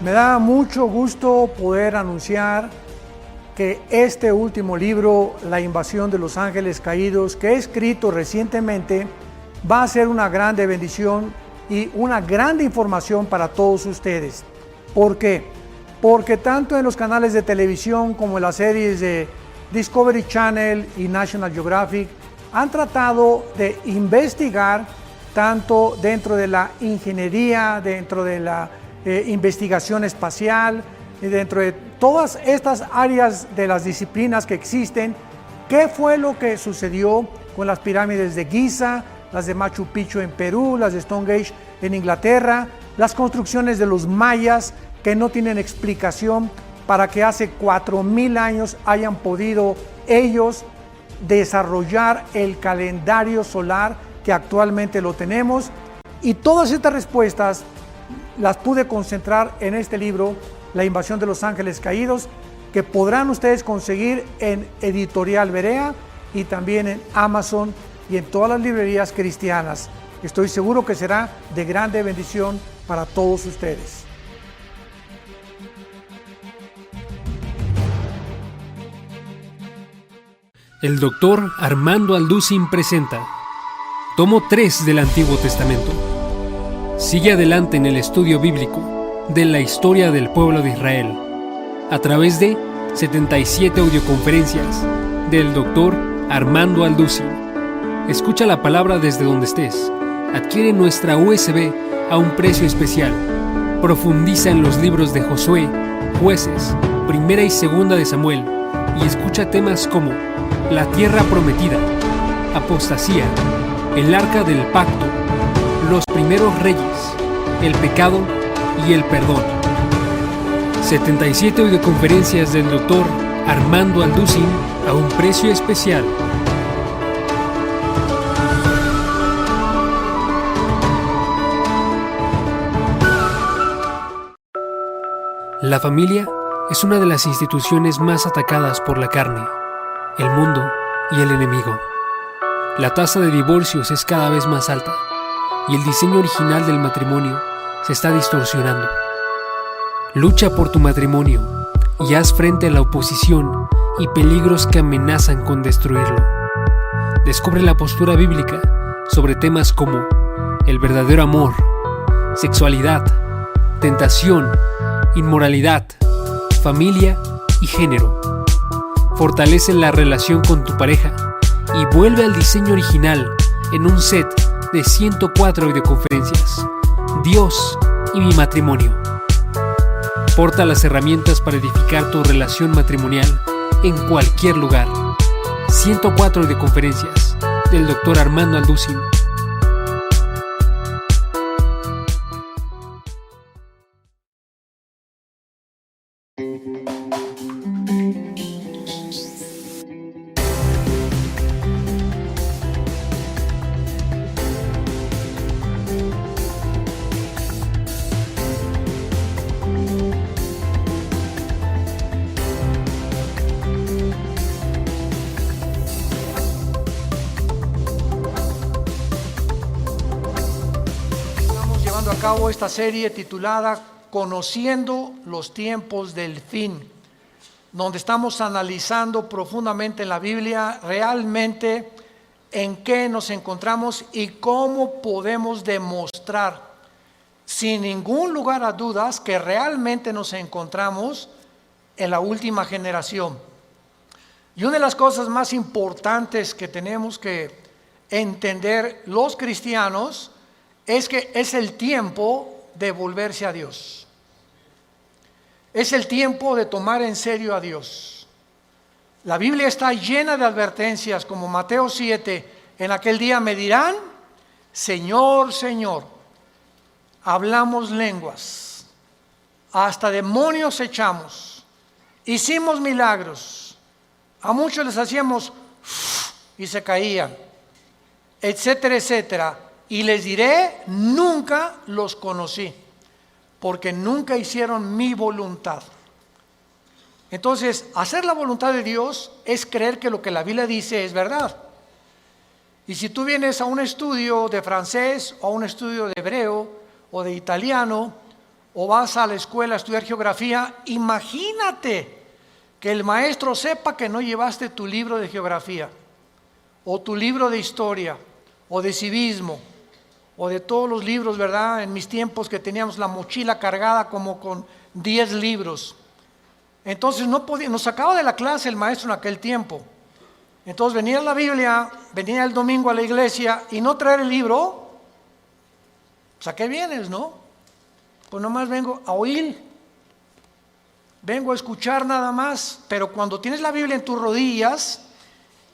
Me da mucho gusto poder anunciar que este último libro, La invasión de los ángeles caídos, que he escrito recientemente, va a ser una grande bendición y una grande información para todos ustedes. ¿Por qué? Porque tanto en los canales de televisión como en las series de Discovery Channel y National Geographic han tratado de investigar tanto dentro de la ingeniería, dentro de la investigación espacial, y dentro de todas estas áreas de las disciplinas que existen, qué fue lo que sucedió con las pirámides de Giza, las de Machu Picchu en Perú, las de Stonehenge en Inglaterra, las construcciones de los mayas que no tienen explicación para que hace 4000 años hayan podido ellos desarrollar el calendario solar que actualmente lo tenemos. Y todas estas respuestas las pude concentrar en este libro, La invasión de los ángeles caídos, que podrán ustedes conseguir en Editorial Berea y también en Amazon y en todas las librerías cristianas. Estoy seguro que será de grande bendición para todos ustedes. El doctor Armando Alducin presenta Tomo 3 del Antiguo Testamento. Sigue adelante en el estudio bíblico de la historia del pueblo de Israel a través de 77 audioconferencias del doctor Armando Alducin. Escucha la palabra desde donde estés. Adquiere nuestra USB a un precio especial. Profundiza en los libros de Josué, Jueces, Primera y Segunda de Samuel y escucha temas como la tierra prometida, apostasía, el arca del pacto, los primeros reyes, el pecado y el perdón. 77 audioconferencias del doctor Armando Alducin a un precio especial. La familia es una de las instituciones más atacadas por la carne, el mundo y el enemigo. La tasa de divorcios es cada vez más alta y el diseño original del matrimonio se está distorsionando. Lucha por tu matrimonio y haz frente a la oposición y peligros que amenazan con destruirlo. Descubre la postura bíblica sobre temas como el verdadero amor, sexualidad, tentación, inmoralidad, familia y género. Fortalece la relación con tu pareja y vuelve al diseño original en un set de 104 audioconferencias. Dios y mi matrimonio. Porta las herramientas para edificar tu relación matrimonial en cualquier lugar. 104 audioconferencias del Dr. Armando Alducin. A cabo esta serie titulada Conociendo los tiempos del fin, donde estamos analizando profundamente en la Biblia realmente en qué nos encontramos y cómo podemos demostrar sin ningún lugar a dudas que realmente nos encontramos en la última generación. Y una de las cosas más importantes que tenemos que entender los cristianos es que es el tiempo de volverse a Dios. Es el tiempo de tomar en serio a Dios. La Biblia está llena de advertencias como Mateo 7. En aquel día me dirán, Señor, Señor, hablamos lenguas, hasta demonios echamos, hicimos milagros, a muchos les hacíamos y se caían, etcétera, etcétera. Y les diré, nunca los conocí, porque nunca hicieron mi voluntad. Entonces, hacer la voluntad de Dios es creer que lo que la Biblia dice es verdad. Y si tú vienes a un estudio de francés o a un estudio de hebreo o de italiano o vas a la escuela a estudiar geografía, imagínate que el maestro sepa que no llevaste tu libro de geografía, o tu libro de historia, o de civismo, o de todos los libros, ¿verdad? En mis tiempos que teníamos la mochila cargada como con 10 libros. Entonces nos sacaba de la clase el maestro en aquel tiempo. Entonces venía la Biblia, venía el domingo a la iglesia y no traer el libro. Pues ¿a qué vienes, no? Pues nomás vengo a oír, vengo a escuchar nada más. Pero cuando tienes la Biblia en tus rodillas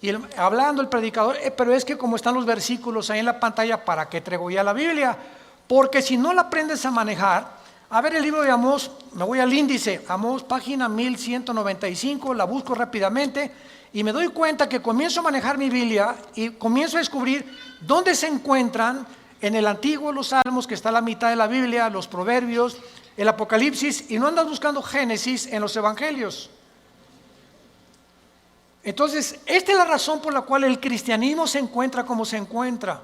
y hablando el predicador, pero es que como están los versículos ahí en la pantalla, ¿para qué traigo ya la Biblia? Porque si no la aprendes a manejar, a ver el libro de Amós, me voy al índice, Amós página 1195, la busco rápidamente y me doy cuenta que comienzo a manejar mi Biblia y comienzo a descubrir dónde se encuentran en el Antiguo los Salmos, que está a la mitad de la Biblia, los Proverbios, el Apocalipsis, y no andas buscando Génesis en los Evangelios. Entonces, esta es la razón por la cual el cristianismo se encuentra como se encuentra.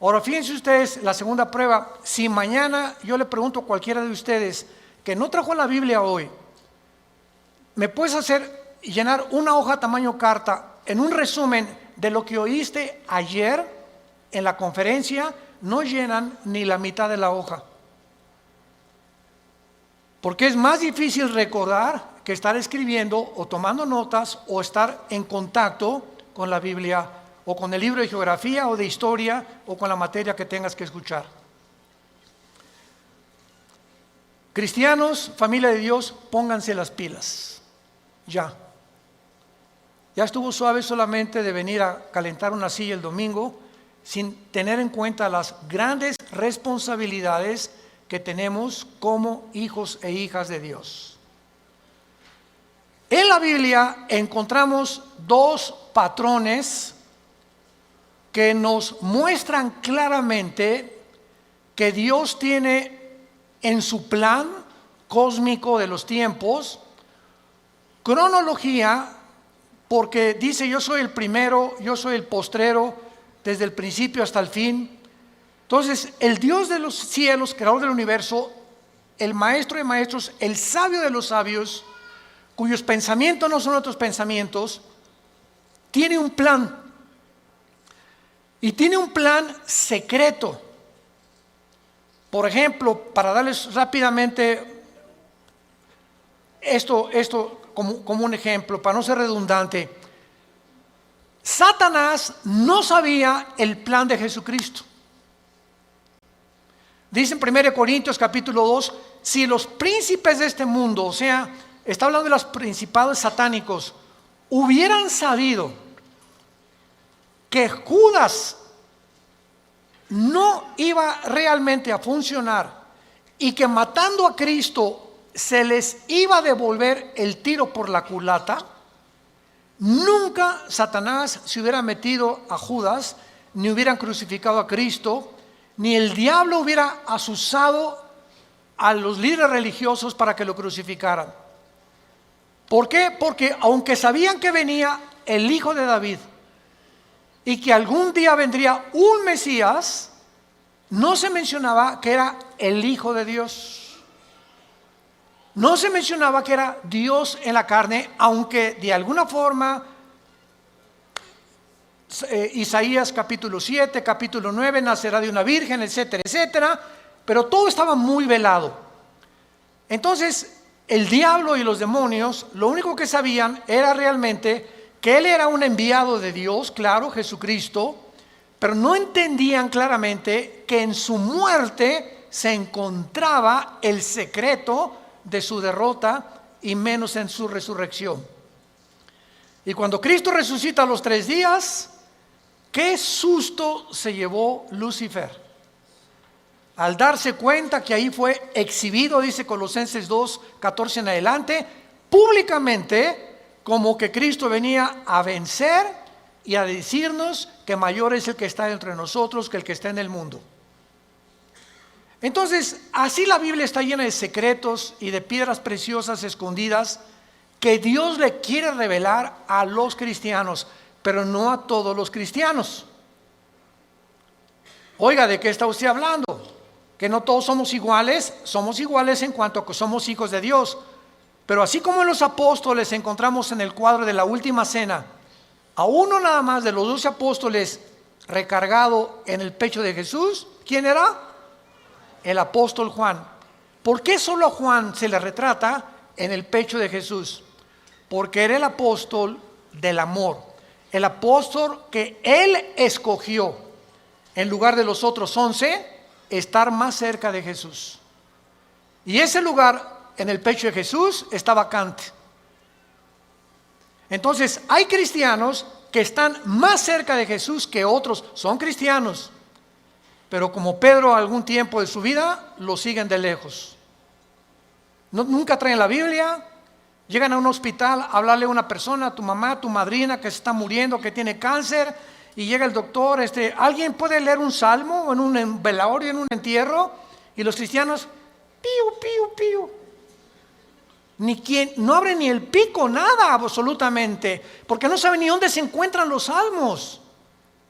Ahora, fíjense ustedes, la segunda prueba, si mañana yo le pregunto a cualquiera de ustedes que no trajo la Biblia hoy, ¿me puedes hacer llenar una hoja tamaño carta en un resumen de lo que oíste ayer en la conferencia? No llenan ni la mitad de la hoja. Porque es más difícil recordar que estar escribiendo o tomando notas o estar en contacto con la Biblia o con el libro de geografía o de historia o con la materia que tengas que escuchar. Cristianos, familia de Dios, pónganse las pilas. Ya estuvo suave solamente de venir a calentar una silla el domingo sin tener en cuenta las grandes responsabilidades que tenemos como hijos e hijas de Dios. En la Biblia encontramos dos patrones que nos muestran claramente que Dios tiene en su plan cósmico de los tiempos cronología, porque dice: yo soy el primero, yo soy el postrero, desde el principio hasta el fin. Entonces, el Dios de los cielos, creador del universo, el maestro de maestros, el sabio de los sabios, cuyos pensamientos no son otros pensamientos, tiene un plan. Y tiene un plan secreto. Por ejemplo, para darles rápidamente esto como un ejemplo, para no ser redundante, Satanás no sabía el plan de Jesucristo. Dice en 1 Corintios capítulo 2, si los príncipes de este mundo, o sea, está hablando de los principados satánicos, hubieran sabido que Judas no iba realmente a funcionar y que matando a Cristo se les iba a devolver el tiro por la culata, nunca Satanás se hubiera metido a Judas, ni hubieran crucificado a Cristo, ni el diablo hubiera asusado a los líderes religiosos para que lo crucificaran. ¿Por qué? Porque aunque sabían que venía el hijo de David y que algún día vendría un Mesías, no se mencionaba que era el Hijo de Dios. No se mencionaba que era Dios en la carne, aunque de alguna forma Isaías capítulo 7, capítulo 9, nacerá de una virgen, etcétera, etcétera, pero todo estaba muy velado. Entonces, el diablo y los demonios, lo único que sabían era realmente que él era un enviado de Dios, claro, Jesucristo, pero no entendían claramente que en su muerte se encontraba el secreto de su derrota y menos en su resurrección. Y cuando Cristo resucita a los 3 días, qué susto se llevó Lucifer al darse cuenta que ahí fue exhibido, dice Colosenses 2, 14 en adelante, públicamente, como que Cristo venía a vencer y a decirnos que mayor es el que está entre nosotros que el que está en el mundo. Entonces, así la Biblia está llena de secretos y de piedras preciosas escondidas que Dios le quiere revelar a los cristianos, pero no a todos los cristianos. Oiga, ¿de qué está usted hablando? que no todos somos iguales en cuanto a que somos hijos de Dios. Pero así como en los apóstoles encontramos en el cuadro de la última cena a uno nada más de los 12 apóstoles recargado en el pecho de Jesús, ¿quién era? El apóstol Juan. ¿Por qué solo a Juan se le retrata en el pecho de Jesús? Porque era el apóstol del amor, el apóstol que él escogió en lugar de los otros 11 estar más cerca de Jesús. Y ese lugar en el pecho de Jesús está vacante. Entonces hay cristianos que están más cerca de Jesús que otros. Son cristianos, pero como Pedro algún tiempo de su vida lo siguen de lejos. Nunca traen la Biblia. Llegan a un hospital a hablarle a una persona, a tu mamá, a tu madrina que se está muriendo, que tiene cáncer, y llega el doctor, ¿alguien puede leer un salmo en un velorio, en un entierro? Y los cristianos, piu, piu, piu. No abre ni el pico, nada absolutamente, porque no sabe ni dónde se encuentran los salmos,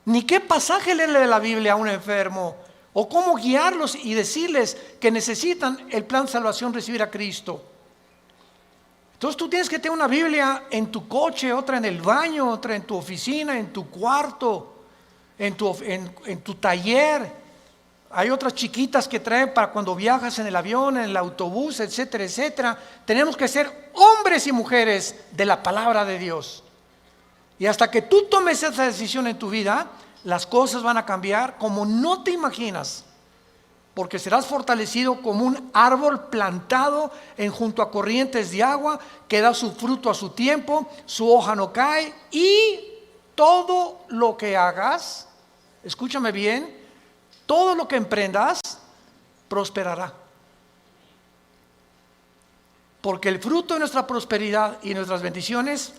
ni qué pasaje leerle de la Biblia a un enfermo, o cómo guiarlos y decirles que necesitan el plan de salvación, recibir a Cristo. Entonces tú tienes que tener una Biblia en tu coche, otra en el baño, otra en tu oficina, en tu cuarto, en tu taller. Hay otras chiquitas que traen para cuando viajas en el avión, en el autobús, etcétera, etcétera. Tenemos que ser hombres y mujeres de la palabra de Dios. Y hasta que tú tomes esa decisión en tu vida, las cosas van a cambiar como no te imaginas. Porque serás fortalecido como un árbol plantado junto a corrientes de agua, que da su fruto a su tiempo, su hoja no cae, y todo lo que hagas, escúchame bien, todo lo que emprendas prosperará. Porque el fruto de nuestra prosperidad y nuestras bendiciones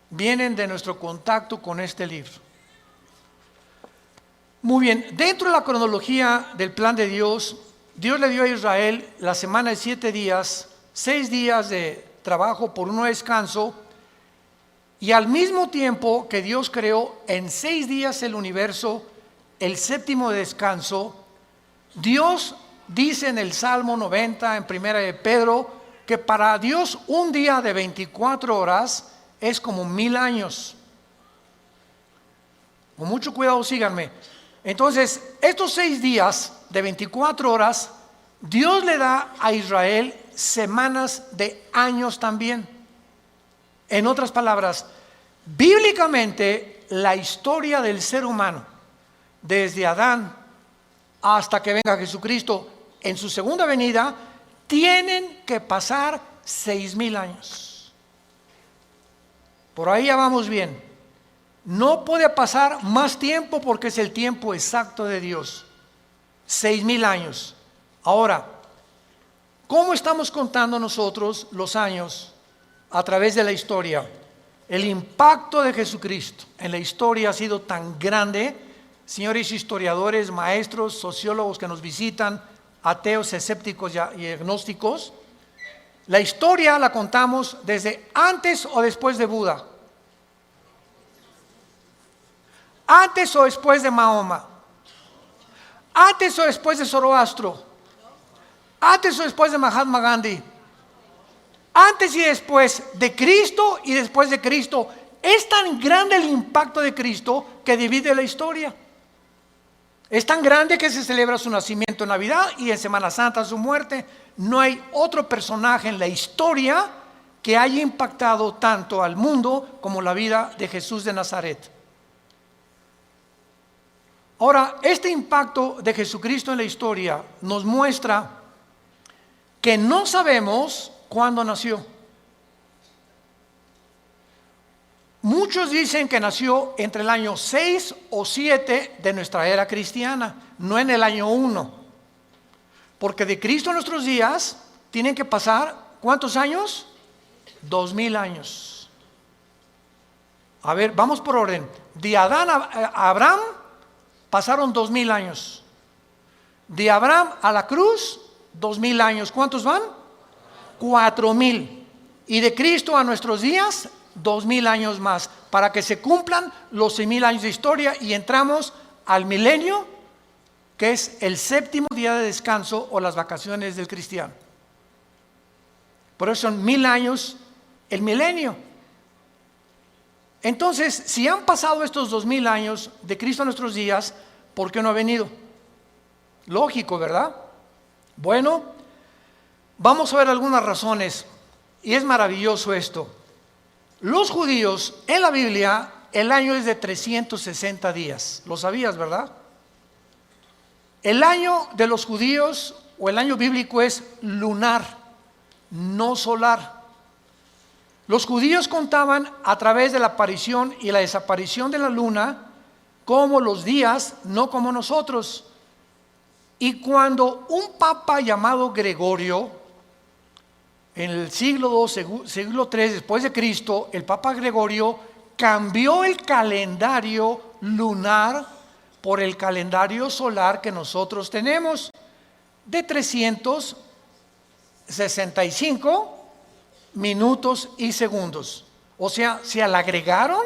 vienen de nuestro contacto con este libro. Muy bien, dentro de la cronología del plan de Dios, Dios le dio a Israel la semana de 7 días, 6 días de trabajo por uno de descanso, y al mismo tiempo que Dios creó en 6 días el universo, el séptimo de descanso, Dios dice en el Salmo 90, en primera de Pedro, que para Dios un día de 24 horas es como 1000 años. Con mucho cuidado, síganme. Entonces, estos 6 días de 24 horas, Dios le da a Israel semanas de años también. En otras palabras, bíblicamente, la historia del ser humano, desde Adán hasta que venga Jesucristo en su segunda venida, tienen que pasar 6000 años. Por ahí ya vamos bien. No puede pasar más tiempo porque es el tiempo exacto de Dios. 6000 años. Ahora, ¿cómo estamos contando nosotros los años a través de la historia? El impacto de Jesucristo en la historia ha sido tan grande. Señores historiadores, maestros, sociólogos que nos visitan, ateos, escépticos y agnósticos, la historia la contamos desde antes o después de Buda. Antes o después de Mahoma, antes o después de Zoroastro, antes o después de Mahatma Gandhi, antes y después de Cristo y después de Cristo. Es tan grande el impacto de Cristo que divide la historia. Es tan grande que se celebra su nacimiento en Navidad y en Semana Santa su muerte. No hay otro personaje en la historia que haya impactado tanto al mundo como la vida de Jesús de Nazaret. Ahora, este impacto de Jesucristo en la historia nos muestra que no sabemos cuándo nació. Muchos dicen que nació entre el año 6 o 7 de nuestra era cristiana, no en el año 1. Porque de Cristo a nuestros días tienen que pasar, ¿cuántos años? 2000 años. A ver, vamos por orden. De Adán a Abraham pasaron 2000 años. De Abraham a la cruz, 2000 años. ¿Cuántos van? 4000. Y de Cristo a nuestros días, 2000 años más, para que se cumplan los 6000 años de historia y entramos al milenio, que es el séptimo día de descanso o las vacaciones del cristiano. Por eso son 1000 años el milenio. Entonces, si han pasado estos 2000 años de Cristo a nuestros días, ¿por qué no ha venido? Lógico, ¿verdad? Bueno, vamos a ver algunas razones, y es maravilloso esto. Los judíos, en la Biblia, el año es de 360 días. ¿Lo sabías, verdad? El año de los judíos, o el año bíblico, es lunar, no solar. Los judíos contaban a través de la aparición y la desaparición de la luna como los días, no como nosotros. Y cuando un papa llamado Gregorio, en el siglo II, siglo III después de Cristo, el papa Gregorio cambió el calendario lunar por el calendario solar que nosotros tenemos, de 365 minutos y segundos. O sea, se le agregaron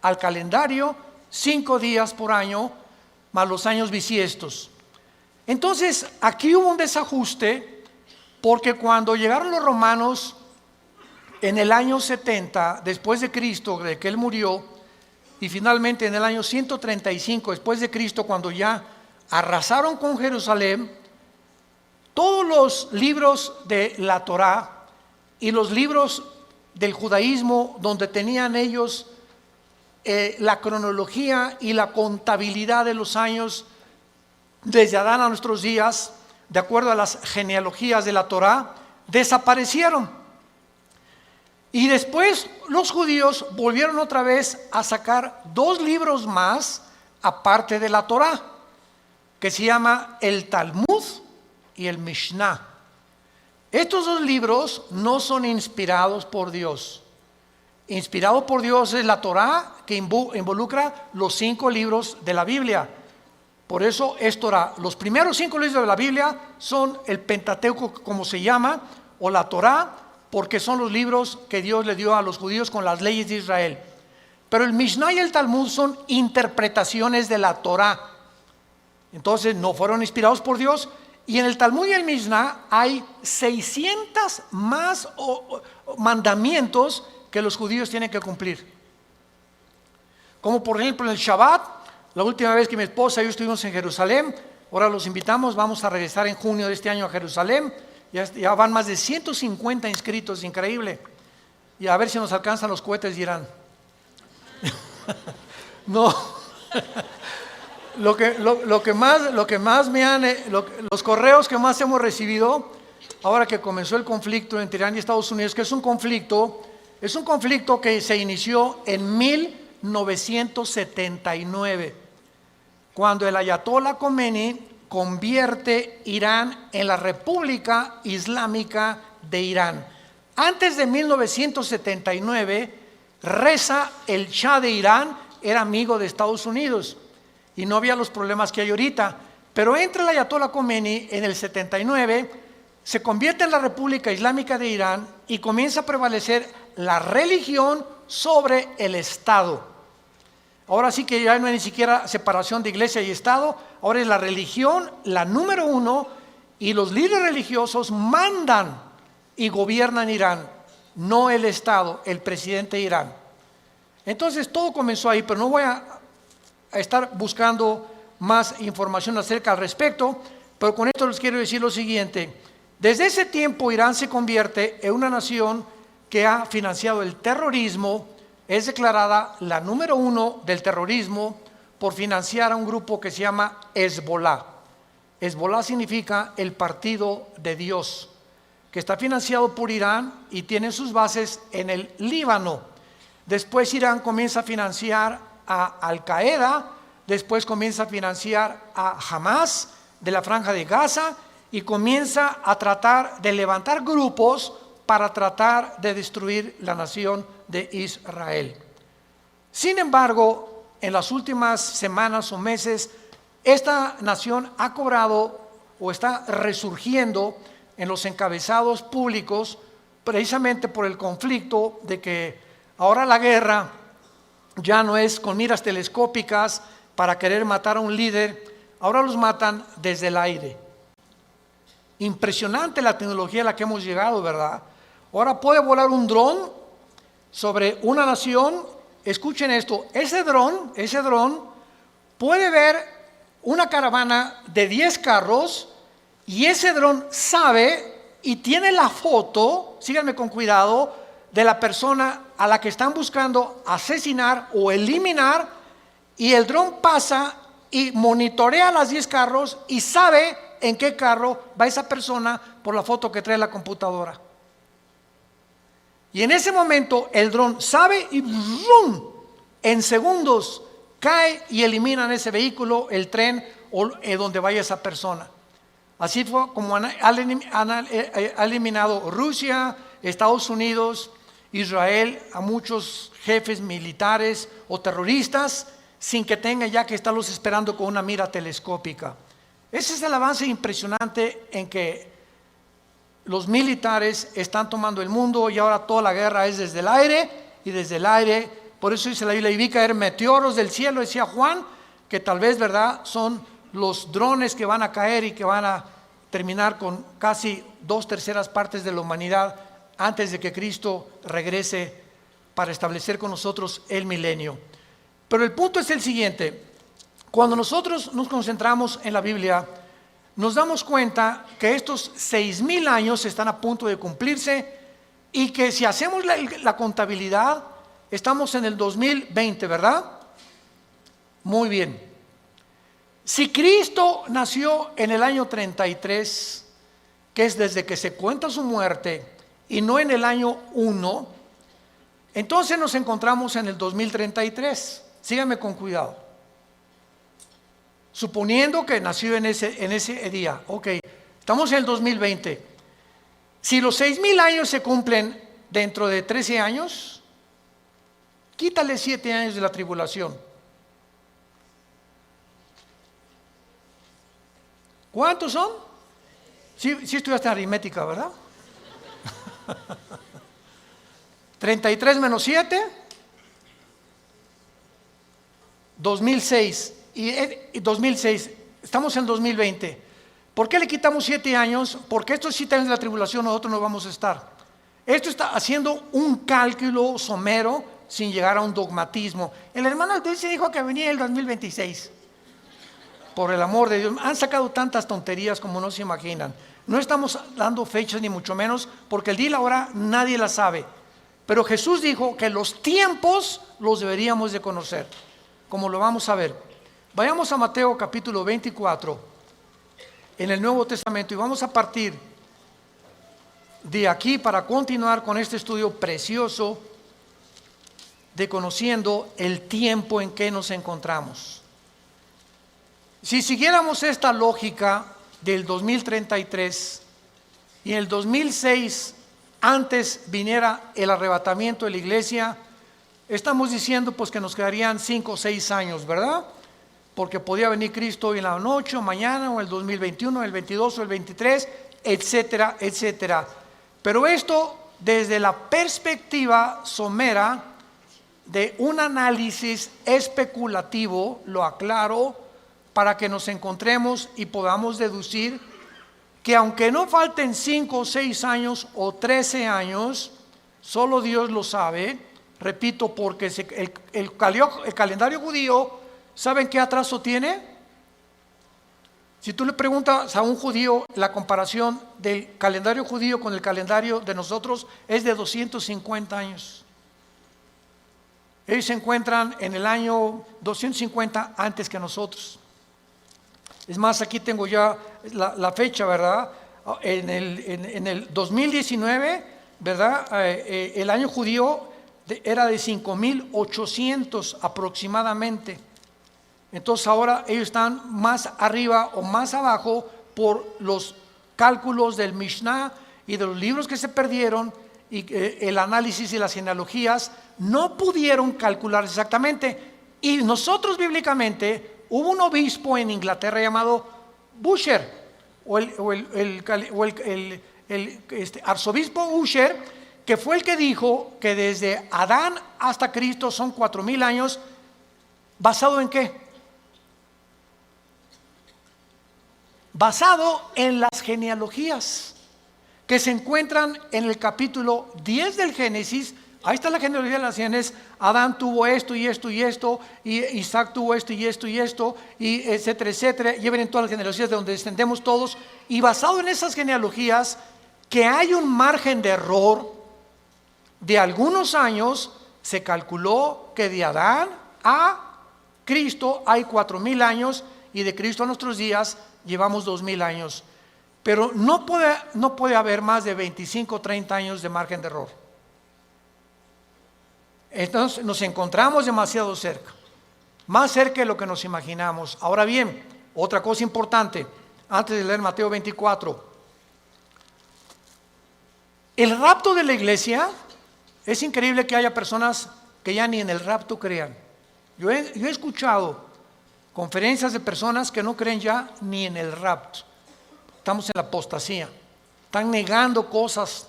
al calendario 5 días por año, más los años bisiestos. Entonces, aquí hubo un desajuste, porque cuando llegaron los romanos en el año 70 después de Cristo, de que él murió, y finalmente en el año 135 después de Cristo, cuando ya arrasaron con Jerusalén, todos los libros de la Torá y los libros del judaísmo, donde tenían ellos la cronología y la contabilidad de los años desde Adán a nuestros días, de acuerdo a las genealogías de la Torá, desaparecieron. Y después los judíos volvieron otra vez a sacar 2 libros más aparte de la Torá, que se llama el Talmud y el Mishnah. Estos 2 libros no son inspirados por Dios. Inspirado por Dios es la Torá, que involucra los 5 libros de la Biblia. Por eso es Torá. Los primeros 5 libros de la Biblia son el Pentateuco, como se llama, o la Torá, porque son los libros que Dios le dio a los judíos con las leyes de Israel. Pero el Mishnah y el Talmud son interpretaciones de la Torá. Entonces no fueron inspirados por Dios. Y en el Talmud y el Mishnah hay 600 más mandamientos que los judíos tienen que cumplir. Como por ejemplo en el Shabbat. La última vez que mi esposa y yo estuvimos en Jerusalén, ahora los invitamos, vamos a regresar en junio de este año a Jerusalén. Ya van más de 150 inscritos, increíble. Y a ver si nos alcanzan los cohetes de Irán. No. Lo que más me han, los correos que más hemos recibido, ahora que comenzó el conflicto entre Irán y Estados Unidos, que es un conflicto que se inició en 1979. Cuando el Ayatollah Khomeini convierte Irán en la República Islámica de Irán. Antes de 1979, Reza, el Shah de Irán, era amigo de Estados Unidos y no había los problemas que hay ahorita. Pero entra el Ayatollah Khomeini en el 79, se convierte en la República Islámica de Irán y comienza a prevalecer la religión sobre el Estado. Ahora sí que ya no hay ni siquiera separación de iglesia y Estado, ahora es la religión la número 1 y los líderes religiosos mandan y gobiernan Irán, no el Estado, el presidente de Irán. Entonces todo comenzó ahí, pero no voy a estar buscando más información acerca al respecto, pero con esto les quiero decir lo siguiente. Desde ese tiempo Irán se convierte en una nación que ha financiado el terrorismo. Es declarada la número 1 del terrorismo por financiar a un grupo que se llama Hezbollah. Hezbollah significa el partido de Dios, que está financiado por Irán y tiene sus bases en el Líbano. Después Irán comienza a financiar a Al-Qaeda, después comienza a financiar a Hamas de la Franja de Gaza y comienza a tratar de levantar grupos para tratar de destruir la nación de Israel. Sin embargo, en las últimas semanas o meses, esta nación ha cobrado o está resurgiendo en los encabezados públicos, precisamente por el conflicto de que ahora la guerra ya no es con miras telescópicas para querer matar a un líder. ahora los matan desde el aire. Impresionante la tecnología a la que hemos llegado, ¿verdad? Ahora puede volar un dron sobre una nación. Escuchen esto, ese dron puede ver una caravana de 10 carros y ese dron sabe y tiene la foto, síganme con cuidado, de la persona a la que están buscando asesinar o eliminar, y el dron pasa y monitorea las 10 carros y sabe en qué carro va esa persona por la foto que trae la computadora. Y en ese momento el dron sabe y ¡rum!, en segundos cae y eliminan ese vehículo, el tren o donde vaya esa persona. Así fue como ha eliminado Rusia, Estados Unidos, Israel a muchos jefes militares o terroristas sin que tengan ya que estarlos esperando con una mira telescópica. Ese es el avance impresionante en que los militares están tomando el mundo, y ahora toda la guerra es desde el aire, y desde el aire, por eso dice la Biblia, y vi caer meteoros del cielo, decía Juan, que tal vez, ¿verdad?, son los drones que van a caer y que van a terminar con casi 2/3 partes de la humanidad antes de que Cristo regrese para establecer con nosotros el milenio. Pero el punto es el siguiente: cuando nosotros nos concentramos en la Biblia, nos damos cuenta que estos 6,000 años están a punto de cumplirse, y que si hacemos la contabilidad, estamos en el 2020, ¿verdad? Muy bien. Si Cristo nació en el año 33, que es desde que se cuenta su muerte, y no en el año 1, entonces nos encontramos en el 2033. Síganme con cuidado. Suponiendo que nació en ese día, ok, estamos en el 2020. Si los 6,000 años se cumplen dentro de 13 años, quítale 7 años de la tribulación. ¿Cuántos son? Sí estudiaste aritmética, ¿verdad? 33 menos 7, 2006. Y 2006, estamos en 2020. ¿Por qué le quitamos 7 años? Porque estos 7 años de la tribulación nosotros no vamos a estar. Esto está haciendo un cálculo somero sin llegar a un dogmatismo. El hermano Altuve dijo que venía el 2026. Por el amor de Dios, han sacado tantas tonterías como no se imaginan. No estamos dando fechas ni mucho menos, porque el día y la hora nadie la sabe. Pero Jesús dijo que los tiempos los deberíamos de conocer, como lo vamos a ver. Vayamos a Mateo capítulo 24 en el Nuevo Testamento, y vamos a partir de aquí para continuar con este estudio precioso de conociendo el tiempo en que nos encontramos. Si siguiéramos esta lógica del 2033 y en el 2006 antes viniera el arrebatamiento de la iglesia, estamos diciendo pues que nos quedarían 5 o 6 años, ¿verdad? Porque podía venir Cristo hoy en la noche o mañana, o el 2021, el 22 o el 23, etcétera, etcétera. Pero esto desde la perspectiva somera de un análisis especulativo, lo aclaro, para que nos encontremos y podamos deducir que aunque no falten 5 o 6 años o 13 años, solo Dios lo sabe, repito, porque el calendario judío, ¿saben qué atraso tiene? Si tú le preguntas a un judío, la comparación del calendario judío con el calendario de nosotros es de 250 años. Ellos se encuentran en el año 250 antes que nosotros. Es más, aquí tengo ya la fecha, ¿verdad? En el 2019, ¿verdad? El año judío era de 5,800 aproximadamente. Entonces ahora ellos están más arriba o más abajo por los cálculos del Mishnah y de los libros que se perdieron, y el análisis y las genealogías no pudieron calcular exactamente. Y nosotros bíblicamente, hubo un obispo en Inglaterra llamado Busher, arzobispo Busher, que fue el que dijo que desde Adán hasta Cristo son 4,000 años. ¿Basado en qué? basado en las genealogías que se encuentran en el capítulo 10 del Génesis. Ahí está la genealogía de las naciones. Adán tuvo esto y esto y esto, y Isaac tuvo esto y esto y esto, y etcétera, etcétera. Y ven todas las genealogías de donde descendemos todos. Y basado en esas genealogías, que hay un margen de error de algunos años, se calculó que de Adán a Cristo hay 4,000 años, y de Cristo a nuestros días llevamos 2,000 años. Pero no puede haber más de 25 o 30 años de margen de error. Entonces nos encontramos demasiado cerca, más cerca de lo que nos imaginamos. Ahora bien, otra cosa importante, antes de leer Mateo 24. El rapto de la iglesia, es increíble que haya personas que ya ni en el rapto crean. Yo he escuchado conferencias de personas que no creen ya ni en el rapto. Estamos en la apostasía. Están negando cosas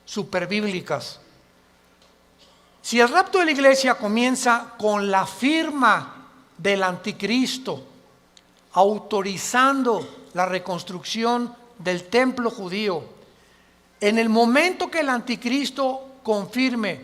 superbíblicas. Si el rapto de la iglesia comienza con la firma del anticristo, autorizando la reconstrucción del templo judío, en el momento que el anticristo confirme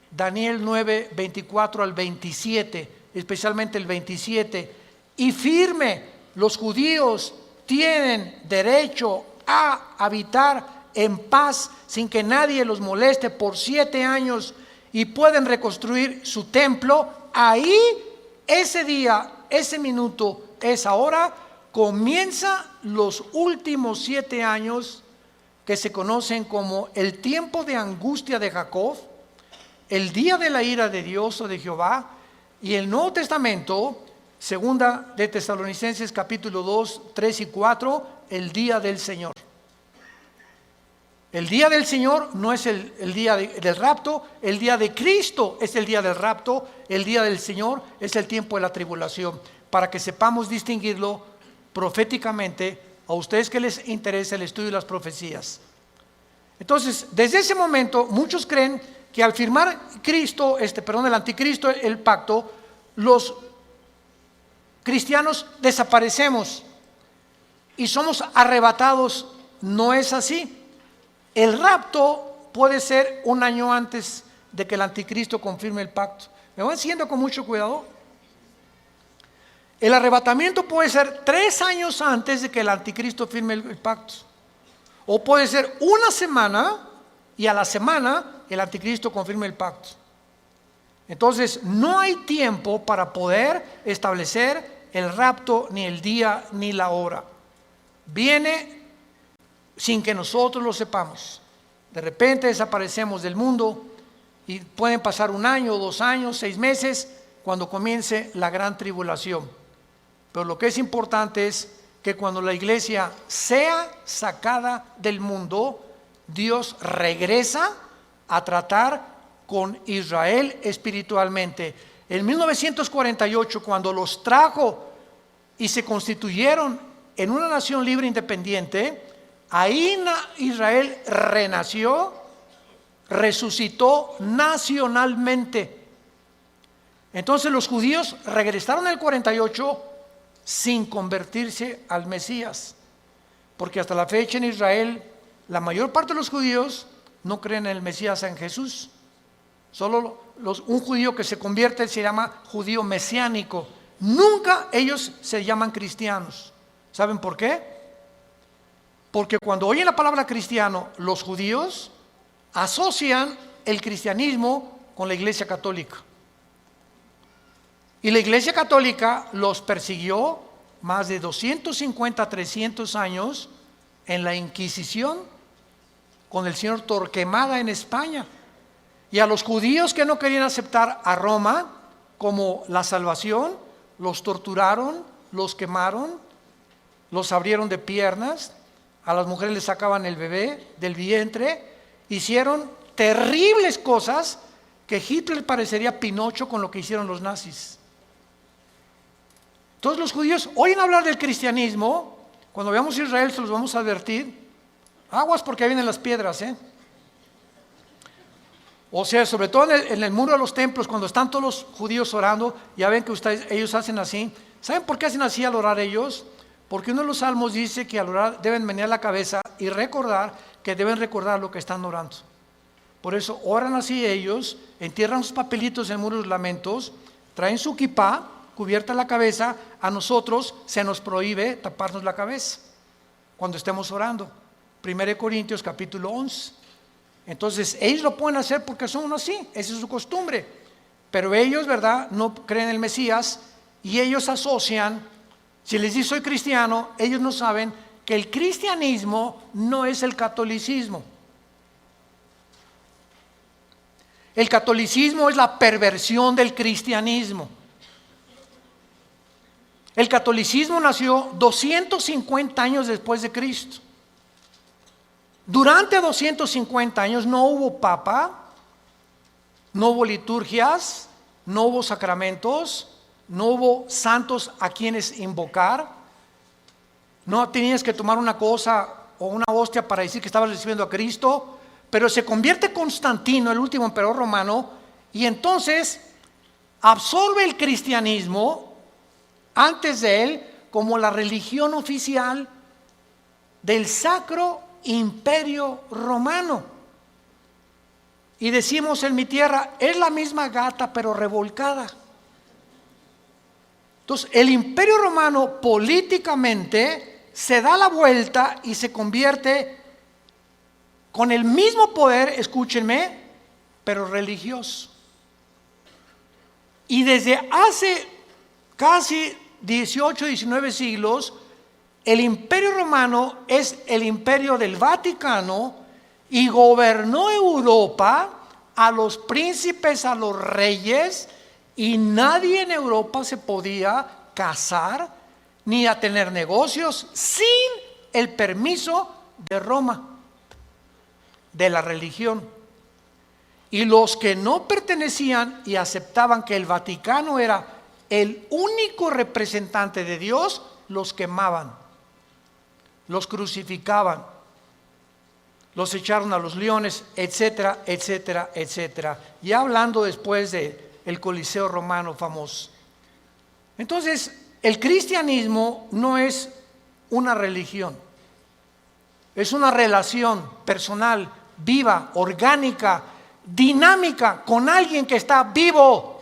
Daniel 9, 24 al 27, especialmente el 27, y firme, los judíos tienen derecho a habitar en paz sin que nadie los moleste por 7 años y pueden reconstruir su templo, ahí, ese día, ese minuto, esa hora, comienza los últimos 7 años que se conocen como el tiempo de angustia de Jacob, el día de la ira de Dios o de Jehová, y el Nuevo Testamento, segunda de Tesalonicenses capítulo 2, 3 y 4, el día del Señor. El día del Señor no es el día del rapto, el día de Cristo es el día del rapto, el día del Señor es el tiempo de la tribulación, para que sepamos distinguirlo proféticamente a ustedes que les interesa el estudio de las profecías. Entonces, desde ese momento, muchos creen que al firmar el anticristo, el pacto, los cristianos desaparecemos y somos arrebatados. No es así. El rapto puede ser 1 año antes de que el anticristo confirme el pacto. ¿Me van siguiendo con mucho cuidado? El arrebatamiento puede ser 3 años antes de que el anticristo firme el pacto. O puede ser 1 semana y a la semana el anticristo confirme el pacto. Entonces no hay tiempo para poder establecer el rapto, ni el día ni la hora. Viene sin que nosotros lo sepamos. De repente desaparecemos del mundo y pueden pasar 1 año, 2 años, 6 meses cuando comience la gran tribulación. Pero lo que es importante es que cuando la iglesia sea sacada del mundo, Dios regresa a tratar con Israel espiritualmente. En 1948, cuando los trajo y se constituyeron en una nación libre e independiente, ahí Israel renació, resucitó nacionalmente. Entonces los judíos regresaron en el 48 sin convertirse al Mesías, porque hasta la fecha en Israel la mayor parte de los judíos no creen en el Mesías, en Jesús. Solo un judío que se convierte se llama judío mesiánico. Nunca ellos se llaman cristianos. ¿Saben por qué? Porque cuando oyen la palabra cristiano, los judíos asocian el cristianismo con la Iglesia Católica. Y la Iglesia Católica los persiguió más de 250, 300 años en la Inquisición con el señor Torquemada en España. Y a los judíos que no querían aceptar a Roma como la salvación, los torturaron, los quemaron, los abrieron de piernas, a las mujeres les sacaban el bebé del vientre, hicieron terribles cosas que Hitler parecería Pinocho con lo que hicieron los nazis. Entonces los judíos oyen hablar del cristianismo. Cuando veamos Israel se los vamos a advertir. Aguas porque vienen las piedras, O sea, sobre todo en el muro de los templos, cuando están todos los judíos orando, ya ven que ellos hacen así. ¿Saben por qué hacen así al orar ellos? Porque uno de los salmos dice que al orar deben menear la cabeza y recordar que deben recordar lo que están orando. Por eso oran así ellos, entierran sus papelitos en muros de lamentos, traen su kipá, cubierta la cabeza. A nosotros se nos prohíbe taparnos la cabeza cuando estemos orando. 1 Corintios capítulo 11. Entonces ellos lo pueden hacer porque son así, esa es su costumbre. Pero ellos, ¿verdad?, no creen en el Mesías y ellos asocian, si les dice soy cristiano, ellos no saben que el cristianismo no es el catolicismo. El catolicismo es la perversión del cristianismo. El catolicismo nació 250 años después de Cristo. Durante 250 años no hubo papa, no hubo liturgias, no hubo sacramentos, no hubo santos a quienes invocar. No tenías que tomar una cosa o una hostia para decir que estabas recibiendo a Cristo. Pero se convierte Constantino, el último emperador romano, y entonces absorbe el cristianismo antes de él como la religión oficial del Sacro Imperio Romano. Y decimos en mi tierra, es la misma gata pero revolcada. Entonces el Imperio Romano políticamente se da la vuelta y se convierte con el mismo poder, escúchenme, pero religioso. Y desde hace casi 18, 19 siglos, el Imperio Romano es el imperio del Vaticano y gobernó Europa, a los príncipes, a los reyes, y nadie en Europa se podía casar ni a tener negocios sin el permiso de Roma, de la religión. Y los que no pertenecían y aceptaban que el Vaticano era el único representante de Dios, los quemaban, los crucificaban, los echaron a los leones, etcétera, etcétera, etcétera. Ya hablando después del Coliseo romano famoso. Entonces, el cristianismo no es una religión, es una relación personal, viva, orgánica, dinámica, con alguien que está vivo.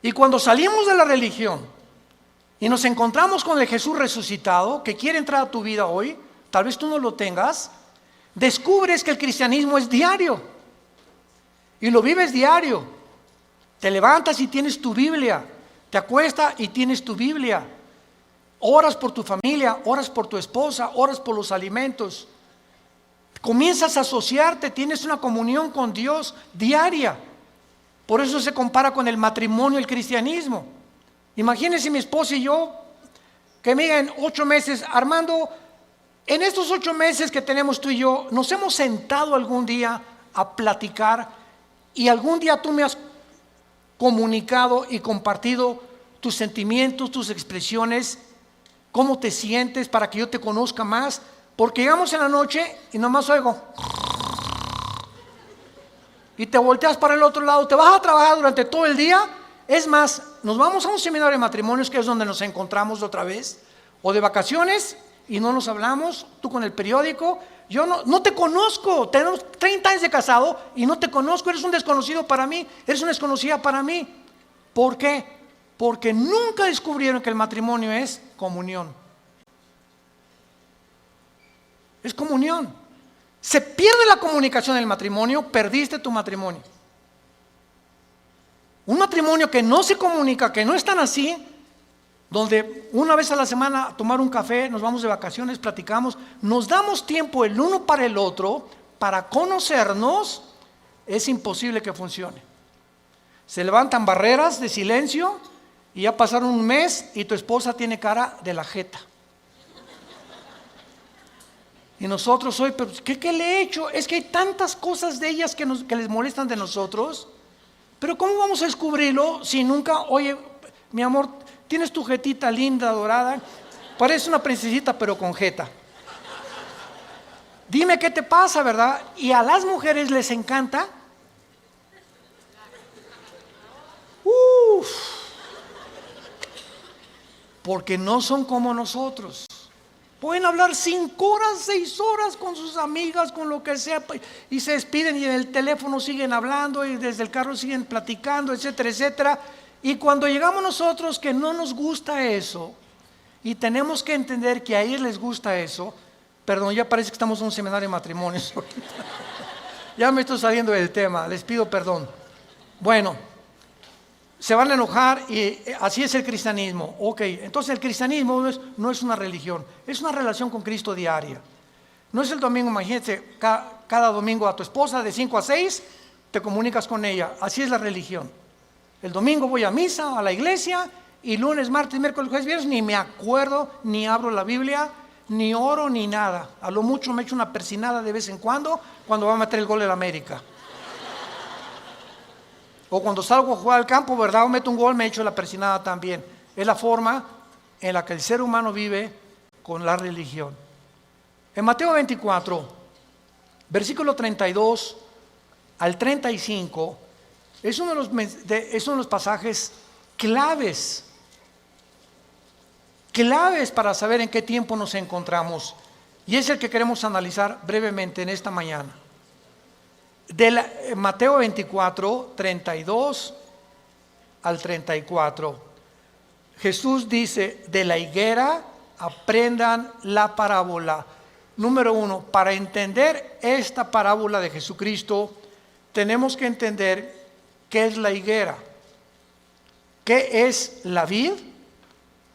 Y cuando salimos de la religión y nos encontramos con el Jesús resucitado, que quiere entrar a tu vida hoy, tal vez tú no lo tengas, descubres que el cristianismo es diario. Y lo vives diario. Te levantas y tienes tu Biblia. Te acuestas y tienes tu Biblia. Oras por tu familia, oras por tu esposa, oras por los alimentos. Comienzas a asociarte, tienes una comunión con Dios diaria. Por eso se compara con el matrimonio, el cristianismo. Imagínense mi esposa y yo, que me digan 8 meses, Armando, en estos 8 meses que tenemos tú y yo, nos hemos sentado algún día a platicar y algún día tú me has comunicado y compartido tus sentimientos, tus expresiones, cómo te sientes para que yo te conozca más, porque llegamos en la noche y nomás oigo y te volteas para el otro lado, te vas a trabajar durante todo el día. Es más, nos vamos a un seminario de matrimonios que es donde nos encontramos otra vez, o de vacaciones y no nos hablamos, tú con el periódico, yo no te conozco, tenemos 30 años de casado y no te conozco, eres un desconocido para mí, eres una desconocida para mí. ¿Por qué? Porque nunca descubrieron que el matrimonio es comunión. Es comunión. Se pierde la comunicación del matrimonio, perdiste tu matrimonio. Un matrimonio que no se comunica, que no es tan así, donde una vez a la semana a tomar un café, nos vamos de vacaciones, platicamos, nos damos tiempo el uno para el otro, para conocernos, es imposible que funcione. Se levantan barreras de silencio y ya pasaron un mes y tu esposa tiene cara de la jeta. Y nosotros hoy, pero ¿qué le he hecho? Es que hay tantas cosas de ellas que les molestan de nosotros. Pero ¿cómo vamos a descubrirlo si nunca, oye, mi amor, tienes tu jetita linda, dorada, parece una princesita pero con jeta? Dime qué te pasa, ¿verdad? Y a las mujeres les encanta. porque no son como nosotros. Pueden hablar 5 horas, 6 horas con sus amigas, con lo que sea, y se despiden y en el teléfono siguen hablando y desde el carro siguen platicando, etcétera, etcétera. Y cuando llegamos nosotros que no nos gusta eso, y tenemos que entender que a ellos les gusta eso, perdón, ya parece que estamos en un seminario de matrimonios. Ya me estoy saliendo del tema, les pido perdón. Bueno, se van a enojar y así es el cristianismo. Ok, entonces el cristianismo no es una religión, es una relación con Cristo diaria. No es el domingo, imagínate, cada domingo a tu esposa de 5 a 6 te comunicas con ella. Así es la religión. El domingo voy a misa, a la iglesia, y lunes, martes, miércoles, jueves, viernes ni me acuerdo, ni abro la Biblia, ni oro, ni nada. A lo mucho me echo una persinada de vez en cuando va a meter el gol de la América. O cuando salgo a jugar al campo, ¿verdad? O meto un gol, me echo la persinada también. Es la forma en la que el ser humano vive con la religión. En Mateo 24, versículo 32 al 35, es uno de los pasajes claves para saber en qué tiempo nos encontramos. Y es el que queremos analizar brevemente en esta mañana. Mateo 24, 32 al 34. Jesús dice, de la higuera aprendan la parábola. Número 1, para entender esta parábola de Jesucristo, tenemos que entender qué es la higuera, qué es la vid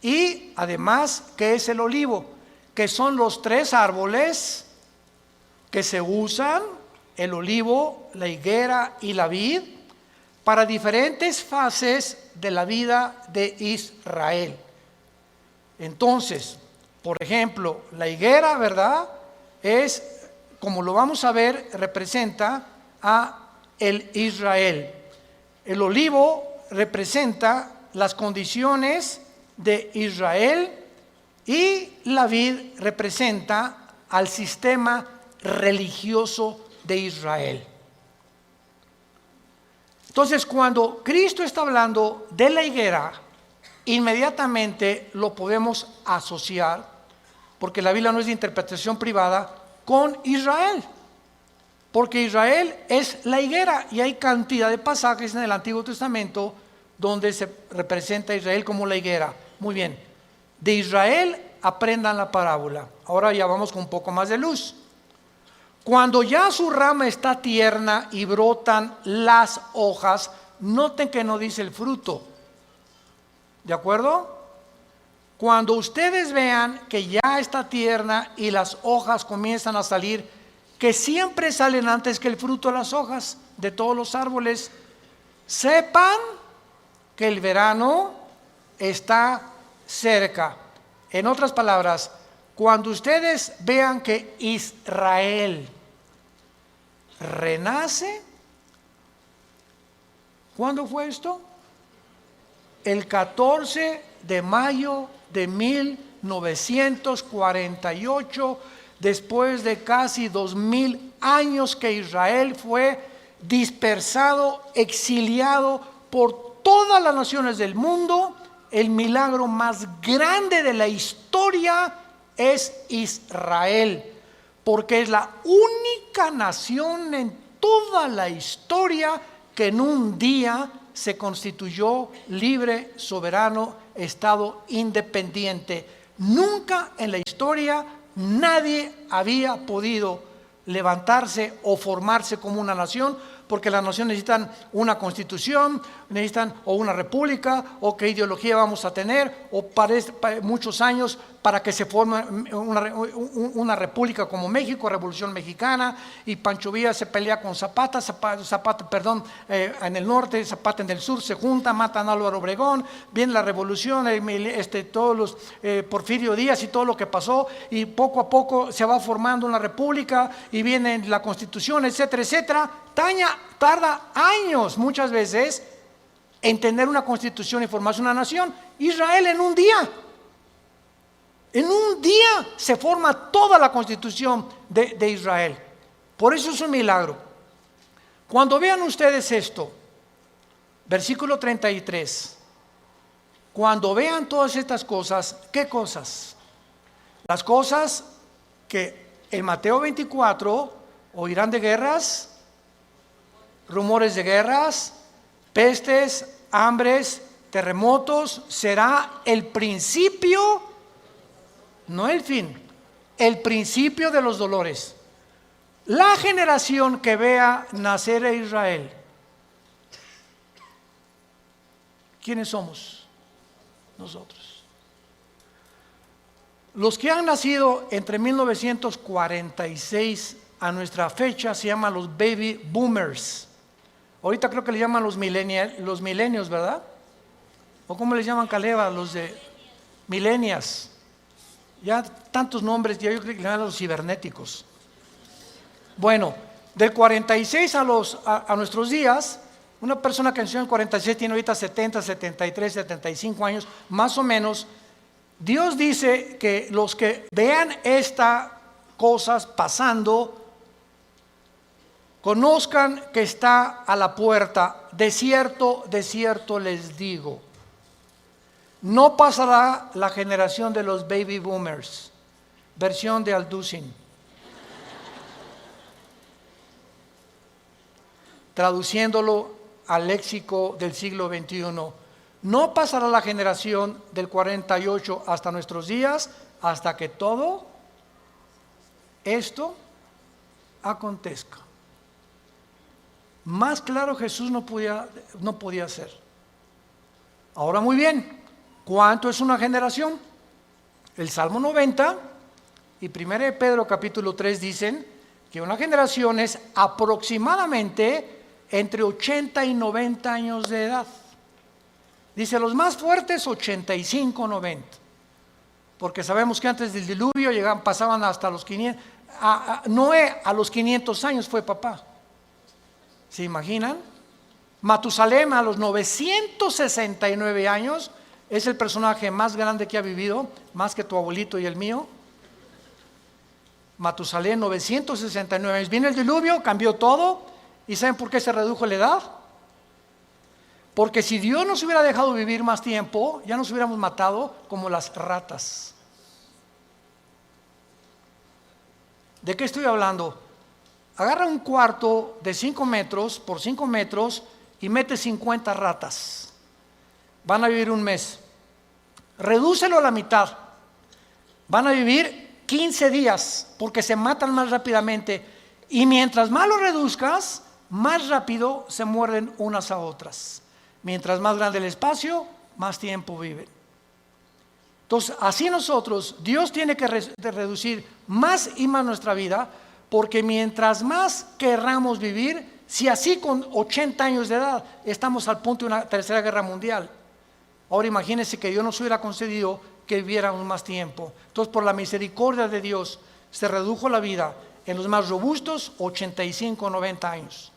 y además qué es el olivo, que son los 3 árboles que se usan, el olivo, la higuera y la vid, para diferentes fases de la vida de Israel. Entonces, por ejemplo, la higuera, ¿verdad? Es, como lo vamos a ver, representa a el Israel. El olivo representa las condiciones de Israel y la vid representa al sistema religioso de Israel. Entonces, cuando Cristo está hablando de la higuera, inmediatamente lo podemos asociar, porque la Biblia no es de interpretación privada, con Israel, porque Israel es la higuera y hay cantidad de pasajes en el Antiguo Testamento donde se representa a Israel como la higuera. Muy bien, de Israel aprendan la parábola. Ahora ya vamos con un poco más de luz. Cuando ya su rama está tierna y brotan las hojas, noten que no dice el fruto. ¿De acuerdo? Cuando ustedes vean que ya está tierna y las hojas comienzan a salir, que siempre salen antes que el fruto las hojas de todos los árboles, sepan que el verano está cerca. En otras palabras, cuando ustedes vean que Israel renace, ¿cuándo fue esto? El 14 de mayo de 1948, después de casi 2000 años que Israel fue dispersado, exiliado por todas las naciones del mundo. El milagro más grande de la historia es Israel, porque es la única nación en toda la historia que en un día se constituyó libre, soberano, estado independiente. Nunca en la historia nadie había podido levantarse o formarse como una nación, porque las naciones necesitan una constitución, necesitan o una república, o qué ideología vamos a tener, o para muchos años para que se forme una república como México, Revolución Mexicana, y Pancho Villa se pelea con Zapata, en el norte, Zapata en el sur, se junta, matan a Álvaro Obregón, viene la revolución, todos los Porfirio Díaz y todo lo que pasó, y poco a poco se va formando una república, y viene la constitución, etcétera, etcétera. Tarda años muchas veces en tener una constitución y formarse una nación. Israel en un día se forma toda la constitución de Israel. Por eso es un milagro. Cuando vean ustedes esto, versículo 33, cuando vean todas estas cosas, ¿qué cosas? Las cosas que en Mateo 24 oirán de guerras, rumores de guerras, pestes, hambres, terremotos. Será el principio, no el fin, el principio de los dolores. La generación que vea nacer a Israel, ¿quiénes somos? Nosotros. Los que han nacido entre 1946 a nuestra fecha se llaman los baby boomers. Ahorita creo que le llaman los millennials, ¿verdad? ¿O cómo les llaman, Caleva? Los de millennials. Ya tantos nombres, ya yo creo que le llaman los cibernéticos. Bueno, del 46 a nuestros días, una persona que nació en el 46 tiene ahorita 70, 73, 75 años, más o menos. Dios dice que los que vean estas cosas pasando, conozcan que está a la puerta. De cierto les digo, no pasará la generación de los baby boomers. Versión de Alducin. Traduciéndolo al léxico del siglo XXI. No pasará la generación del 48 hasta nuestros días, hasta que todo esto acontezca. Más claro Jesús no podía ser. Ahora muy bien, ¿cuánto es una generación? El Salmo 90 y 1 de Pedro capítulo 3 dicen que una generación es aproximadamente entre 80 y 90 años de edad. Dice los más fuertes 85, 90. Porque sabemos que antes del diluvio pasaban hasta los 500. Noé a los 500 años fue papá. ¿Se imaginan? Matusalem a los 969 años es el personaje más grande que ha vivido, más que tu abuelito y el mío. Matusalem, 969 años. Viene el diluvio, cambió todo. ¿Y saben por qué se redujo la edad? Porque si Dios nos hubiera dejado vivir más tiempo, ya nos hubiéramos matado como las ratas. ¿De qué estoy hablando? Agarra un cuarto de 5 metros por 5 metros y mete 50 ratas. Van a vivir un mes. Redúcelo a la mitad. Van a vivir 15 días porque se matan más rápidamente. Y mientras más lo reduzcas, más rápido se muerden unas a otras. Mientras más grande el espacio, más tiempo viven. Entonces, así nosotros, Dios tiene que reducir más y más nuestra vida, porque mientras más querramos vivir, si así con 80 años de edad estamos al punto de una tercera guerra mundial, ahora imagínense que Dios nos hubiera concedido que viviéramos más tiempo. Entonces, por la misericordia de Dios, se redujo la vida en los más robustos, 85, 90 años.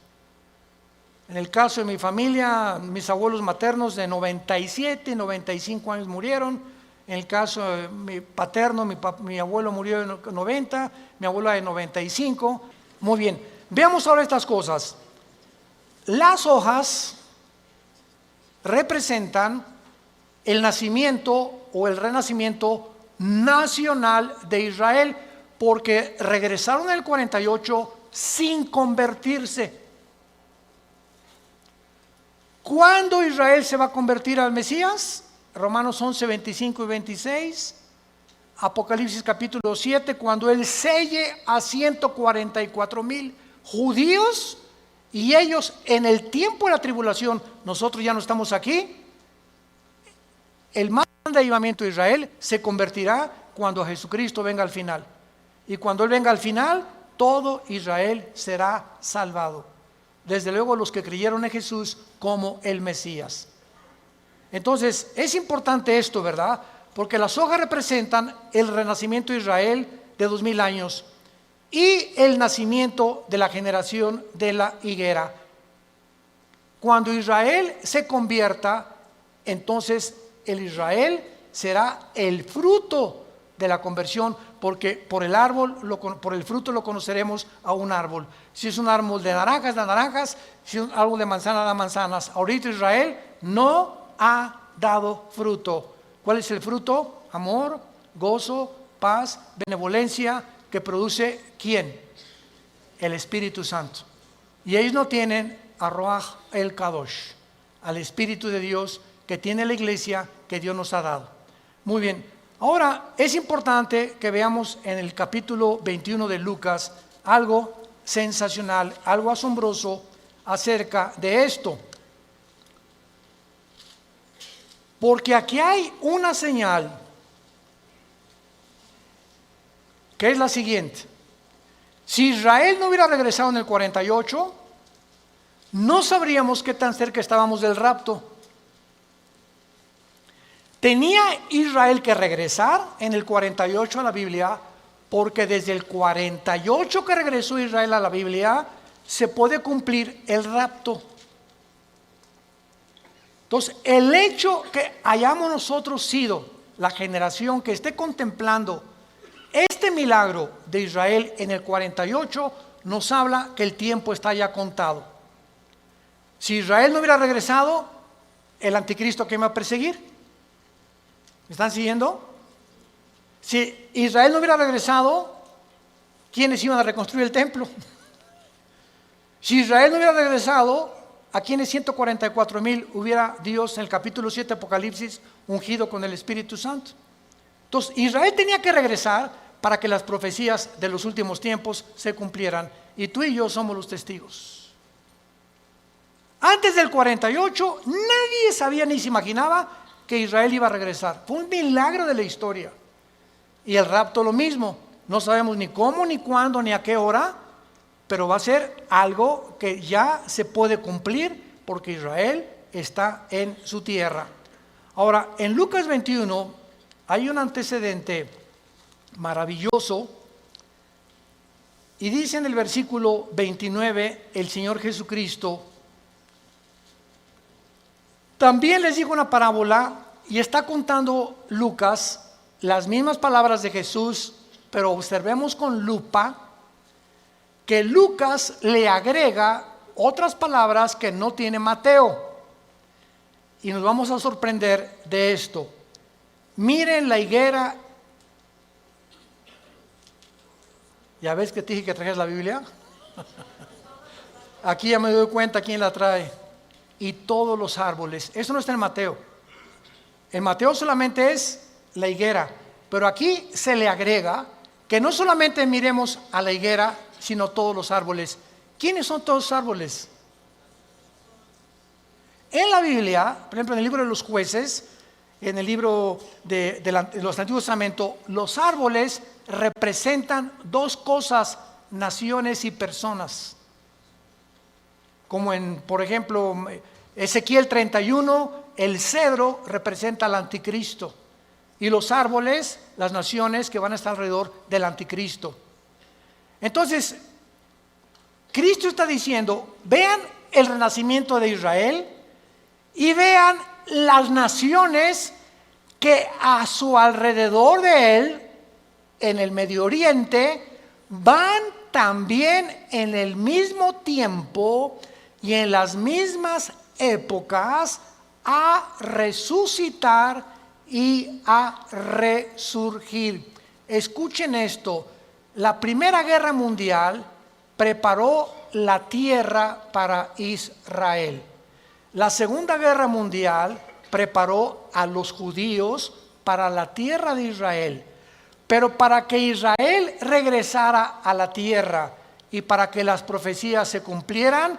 En el caso de mi familia, mis abuelos maternos de 97, 95 años murieron. En el caso de mi paterno, mi abuelo murió de 90, mi abuela de 95. Muy bien, veamos ahora estas cosas. Las hojas representan el nacimiento o el renacimiento nacional de Israel, porque regresaron en el 48 sin convertirse. ¿Cuándo Israel se va a convertir al Mesías? Romanos 11, 25 y 26. Apocalipsis capítulo 7, cuando Él selle a 144,000 judíos, y ellos en el tiempo de la tribulación, nosotros ya no estamos aquí. El más grande avivamiento de Israel se convertirá cuando Jesucristo venga al final. Y cuando Él venga al final, todo Israel será salvado. Desde luego los que creyeron en Jesús como el Mesías. Entonces es importante esto, ¿verdad? Porque las hojas representan el renacimiento de Israel de 2000 años y el nacimiento de la generación de la higuera. Cuando Israel se convierta, entonces el Israel será el fruto de la conversión, porque por el fruto lo conoceremos a un árbol. Si es un árbol de naranjas, da naranjas; si es un árbol de manzana, da manzanas. Ahorita Israel no ha dado fruto. ¿Cuál es el fruto? Amor, gozo, paz, benevolencia, que produce ¿quién? El Espíritu Santo. Y ellos no tienen a Ruach el Kadosh, al Espíritu de Dios que tiene la iglesia que Dios nos ha dado. Muy bien, ahora es importante que veamos en el capítulo 21 de Lucas algo sensacional, algo asombroso acerca de esto. Porque aquí hay una señal que es la siguiente. Si Israel no hubiera regresado en el 48, no sabríamos qué tan cerca estábamos del rapto. Tenía Israel que regresar en el 48 a la Biblia, porque desde el 48 que regresó Israel a la Biblia, se puede cumplir el rapto. Entonces, el hecho que hayamos nosotros sido la generación que esté contemplando este milagro de Israel en el 48, nos habla que el tiempo está ya contado. Si Israel no hubiera regresado, el anticristo que iba a perseguir. ¿Me están siguiendo? Si Israel no hubiera regresado, ¿quiénes iban a reconstruir el templo? Si Israel no hubiera regresado, ¿a quiénes 144,000 hubiera Dios en el capítulo 7 de Apocalipsis ungido con el Espíritu Santo? Entonces, Israel tenía que regresar para que las profecías de los últimos tiempos se cumplieran. Y tú y yo somos los testigos. Antes del 48, nadie sabía ni se imaginaba que Israel iba a regresar. Fue un milagro de la historia. Y el rapto lo mismo. No sabemos ni cómo, ni cuándo, ni a qué hora, pero va a ser algo que ya se puede cumplir porque Israel está en su tierra. Ahora, en Lucas 21 hay un antecedente maravilloso y dice en el versículo 29 el Señor Jesucristo: también les dijo una parábola, y está contando Lucas las mismas palabras de Jesús, pero observemos con lupa que Lucas le agrega otras palabras que no tiene Mateo. Y nos vamos a sorprender de esto. Miren la higuera. ¿Ya ves que te dije que trajeras la Biblia? Aquí ya me doy cuenta quién la trae. Y todos los árboles. Eso no está en Mateo. En Mateo solamente es la higuera. Pero aquí se le agrega que no solamente miremos a la higuera, sino todos los árboles. ¿Quiénes son todos los árboles? En la Biblia, por ejemplo, en el libro de los jueces, en el libro de los Antiguos Testamentos, los árboles representan dos cosas: naciones y personas. Como en, por ejemplo, Ezequiel 31, el cedro representa al anticristo. Y los árboles, las naciones que van a estar alrededor del anticristo. Entonces, Cristo está diciendo: vean el renacimiento de Israel y vean las naciones que a su alrededor de él, en el Medio Oriente, van también en el mismo tiempo y en las mismas épocas a resucitar y a resurgir. Escuchen esto: la Primera Guerra Mundial preparó la tierra para Israel. La Segunda Guerra Mundial preparó a los judíos para la tierra de Israel. Pero para que Israel regresara a la tierra y para que las profecías se cumplieran,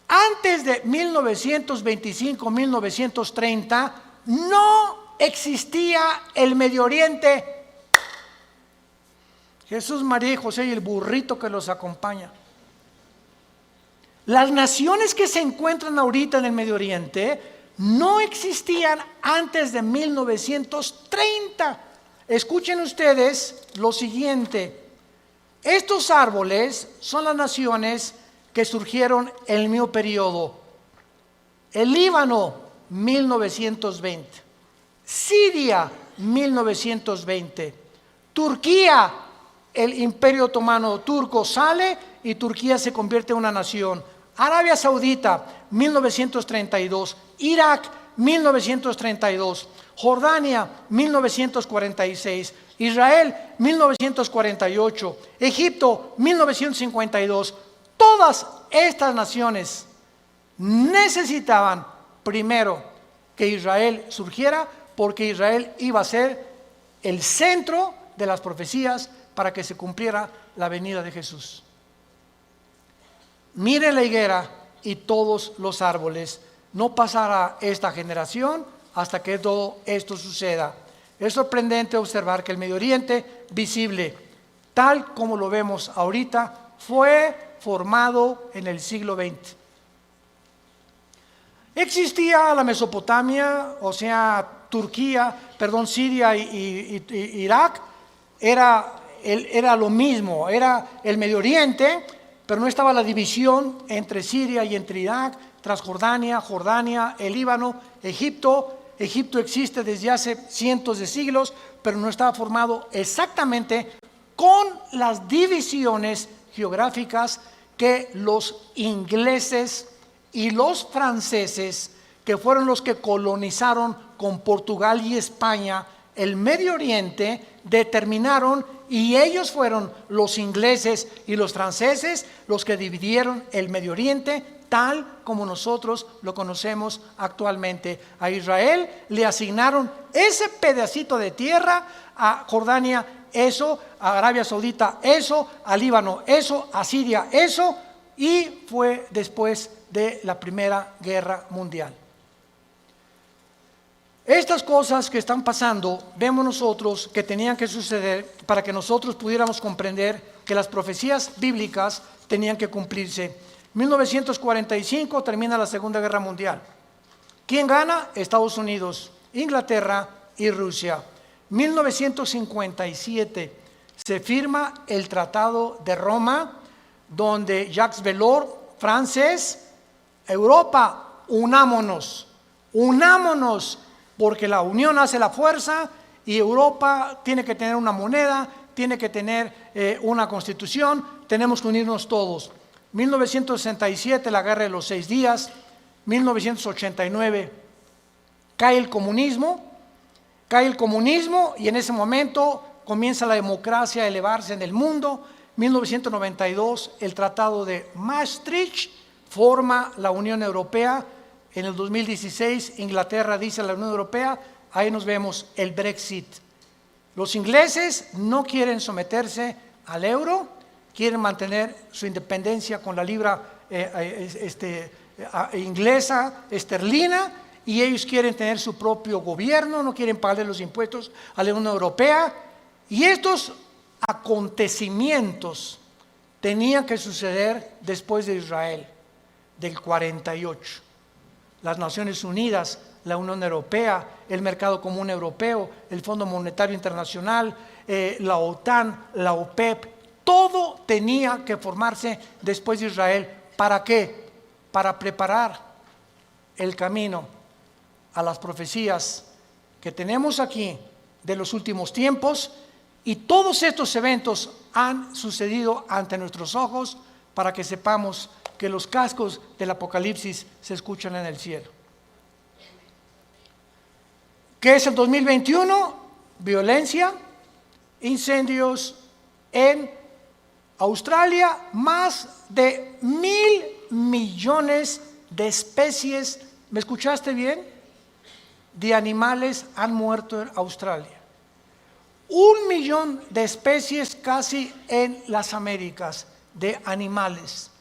antes de 1925-1930 no existía el Medio Oriente. Jesús, María y José y el burrito que los acompaña. Las naciones que se encuentran ahorita en el Medio Oriente no existían antes de 1930. Escuchen ustedes lo siguiente: estos árboles son las naciones que surgieron en el mismo periodo. El Líbano, 1920. Siria, 1920. Turquía, el Imperio Otomano turco sale y Turquía se convierte en una nación. Arabia Saudita, 1932. Irak, 1932, Jordania 1946, Israel 1948, Egipto 1952. Todas estas naciones necesitaban primero que Israel surgiera, porque Israel iba a ser el centro de las profecías para que se cumpliera la venida de Jesús. Mire la higuera y todos los árboles. No pasará esta generación hasta que todo esto suceda. Es sorprendente observar que el Medio Oriente visible, tal como lo vemos ahorita, fue formado en el siglo XX. Existía la Mesopotamia, o sea, Siria y Irak, era lo mismo, era el Medio Oriente, pero no estaba la división entre Siria y entre Irak, Transjordania, Jordania, el Líbano, Egipto. Egipto existe desde hace cientos de siglos, pero no estaba formado exactamente con las divisiones geográficas que los ingleses y los franceses, que fueron los que colonizaron con Portugal y España el Medio Oriente, determinaron, y ellos fueron los ingleses y los franceses los que dividieron el Medio Oriente tal como nosotros lo conocemos actualmente. A Israel le asignaron ese pedacito de tierra, a Jordania eso, a Arabia Saudita eso, a Líbano eso, a Siria eso, y fue después de la Primera Guerra Mundial. Estas cosas que están pasando, vemos nosotros que tenían que suceder para que nosotros pudiéramos comprender que las profecías bíblicas tenían que cumplirse. 1945 termina la Segunda Guerra Mundial. ¿Quién gana? Estados Unidos, Inglaterra y Rusia. 1957 se firma el Tratado de Roma, donde Jacques Delors, francés, Europa, unámonos, porque la unión hace la fuerza y Europa tiene que tener una moneda, tiene que tener una constitución, tenemos que unirnos todos. 1967, la Guerra de los 6 días, 1989, cae el comunismo y en ese momento comienza la democracia a elevarse en el mundo. 1992, el Tratado de Maastricht forma la Unión Europea. En el 2016, Inglaterra dice a la Unión Europea, ahí nos vemos el Brexit. Los ingleses no quieren someterse al euro, quieren mantener su independencia con la libra inglesa, esterlina, y ellos quieren tener su propio gobierno, no quieren pagarle los impuestos a la Unión Europea. Y estos acontecimientos tenían que suceder después de Israel, del 48. Las Naciones Unidas, la Unión Europea, el Mercado Común Europeo, el Fondo Monetario Internacional, la OTAN, la OPEP, todo tenía que formarse después de Israel. ¿Para qué? Para preparar el camino a las profecías que tenemos aquí de los últimos tiempos, y todos estos eventos han sucedido ante nuestros ojos para que sepamos que los cascos del Apocalipsis se escuchan en el cielo. ¿Qué es el 2021? Violencia, incendios en Australia, más de 1,000 millones de especies, ¿me escuchaste bien?, de animales han muerto en Australia. 1 millón de especies casi en las Américas de animales.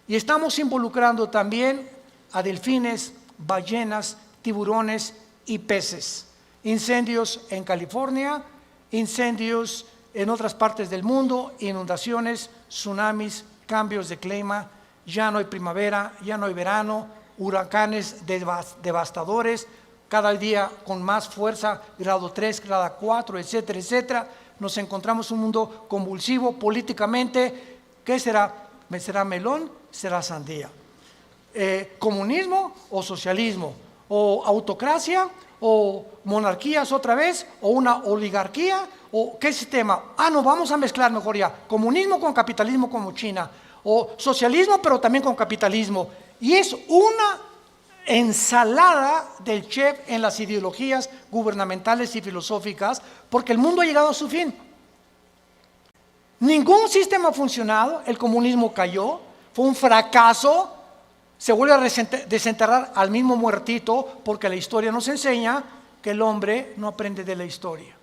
Y estamos involucrando también a delfines, ballenas, tiburones y peces. Incendios en California, incendios en otras partes del mundo, inundaciones, tsunamis, cambios de clima, ya no hay primavera, ya no hay verano, huracanes devastadores, cada día con más fuerza, grado 3, grado 4, etcétera, etcétera. Nos encontramos en un mundo convulsivo políticamente. ¿Qué será? ¿Será melón? ¿Será sandía? ¿Comunismo o socialismo? ¿O autocracia? ¿O monarquías otra vez? ¿O una oligarquía? ¿O qué sistema? No, vamos a mezclar mejor ya. Comunismo con capitalismo como China. O socialismo pero también con capitalismo. Y es una ensalada del chef en las ideologías gubernamentales y filosóficas, porque el mundo ha llegado a su fin. Ningún sistema ha funcionado, el comunismo cayó, fue un fracaso, se vuelve a desenterrar al mismo muertito, porque la historia nos enseña que el hombre no aprende de la historia.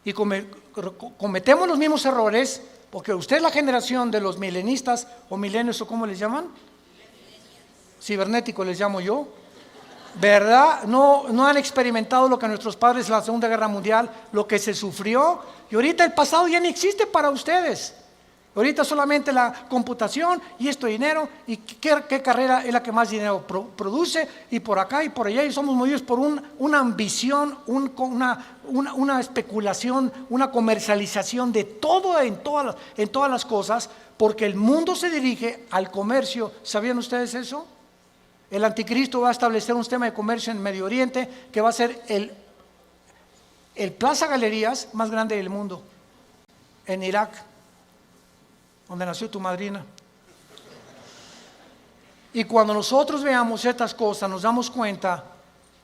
Y cometemos los mismos errores, porque usted es la generación de los milenistas o milenios, o ¿cómo les llaman? Cibernéticos les llamo yo, ¿verdad? No han experimentado lo que nuestros padres en la Segunda Guerra Mundial, lo que se sufrió, y ahorita el pasado ya no existe para ustedes. Ahorita solamente la computación y esto dinero, y qué carrera es la que más dinero produce, y por acá y por allá, y somos movidos por una ambición, una especulación, una comercialización de todo en todas las cosas, porque el mundo se dirige al comercio. ¿Sabían ustedes eso? El anticristo va a establecer un sistema de comercio en Medio Oriente que va a ser el Plaza Galerías más grande del mundo, en Irak, donde nació tu madrina. Y cuando nosotros veamos estas cosas, nos damos cuenta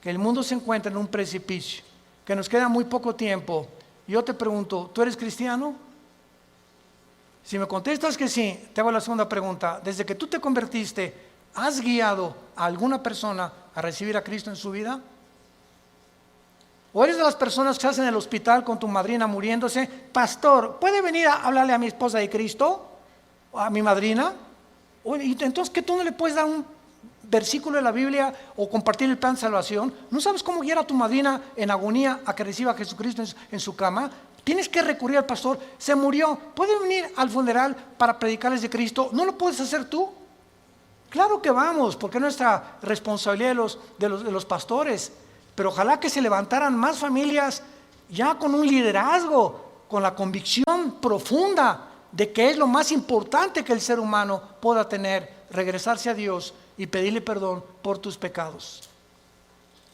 que el mundo se encuentra en un precipicio, que nos queda muy poco tiempo. Yo te pregunto, ¿tú eres cristiano? Si me contestas que sí, te hago la segunda pregunta. Desde que tú te convertiste, ¿has guiado a alguna persona a recibir a Cristo en su vida? ¿O eres de las personas que estás en el hospital con tu madrina muriéndose? Pastor, ¿puede venir a hablarle a mi esposa de Cristo? ¿O a mi madrina? Entonces, ¿qué tú no le puedes dar un versículo de la Biblia o compartir el plan de salvación? ¿No sabes cómo guiar a tu madrina en agonía a que reciba a Jesucristo en su cama? Tienes que recurrir al pastor. Se murió. ¿Puede venir al funeral para predicarles de Cristo? ¿No lo puedes hacer tú? Claro que vamos, porque es nuestra responsabilidad de los pastores. Pero ojalá que se levantaran más familias ya con un liderazgo, con la convicción profunda de que es lo más importante que el ser humano pueda tener, regresarse a Dios y pedirle perdón por tus pecados.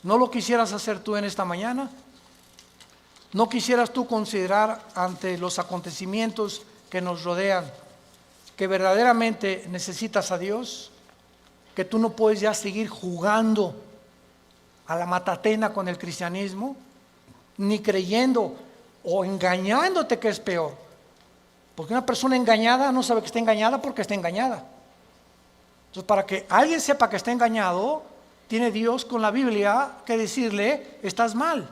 ¿No lo quisieras hacer tú en esta mañana? ¿No quisieras tú considerar ante los acontecimientos que nos rodean que verdaderamente necesitas a Dios? Que tú no puedes ya seguir jugando a la matatena con el cristianismo, ni creyendo o engañándote, que es peor. Porque una persona engañada no sabe que está engañada porque está engañada. Entonces, para que alguien sepa que está engañado, tiene Dios con la Biblia que decirle: estás mal.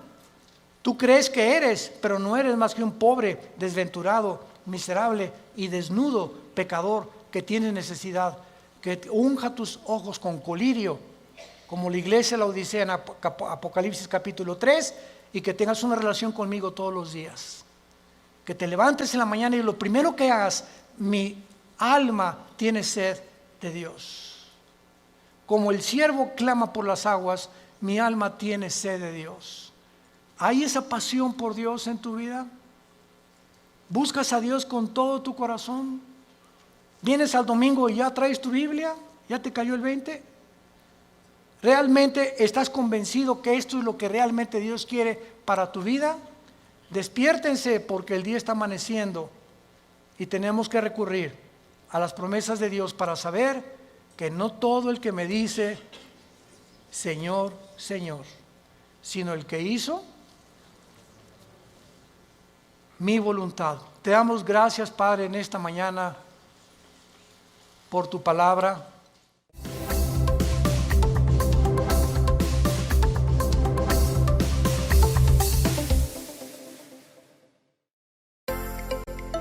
Tú crees que eres, pero no eres más que un pobre, desventurado, miserable y desnudo pecador que tiene necesidad. Que unja tus ojos con colirio, como la iglesia la Odisea en Apocalipsis capítulo 3, y que tengas una relación conmigo todos los días. Que te levantes en la mañana y lo primero que hagas: mi alma tiene sed de Dios. Como el siervo clama por las aguas, mi alma tiene sed de Dios. ¿Hay esa pasión por Dios en tu vida? ¿Buscas a Dios con todo tu corazón? ¿Vienes al domingo y ya traes tu Biblia? ¿Ya te cayó el 20? ¿Realmente estás convencido que esto es lo que realmente Dios quiere para tu vida? Despiértense, porque el día está amaneciendo y tenemos que recurrir a las promesas de Dios para saber que no todo el que me dice Señor, Señor, sino el que hizo mi voluntad. Te damos gracias, Padre, en esta mañana por tu palabra.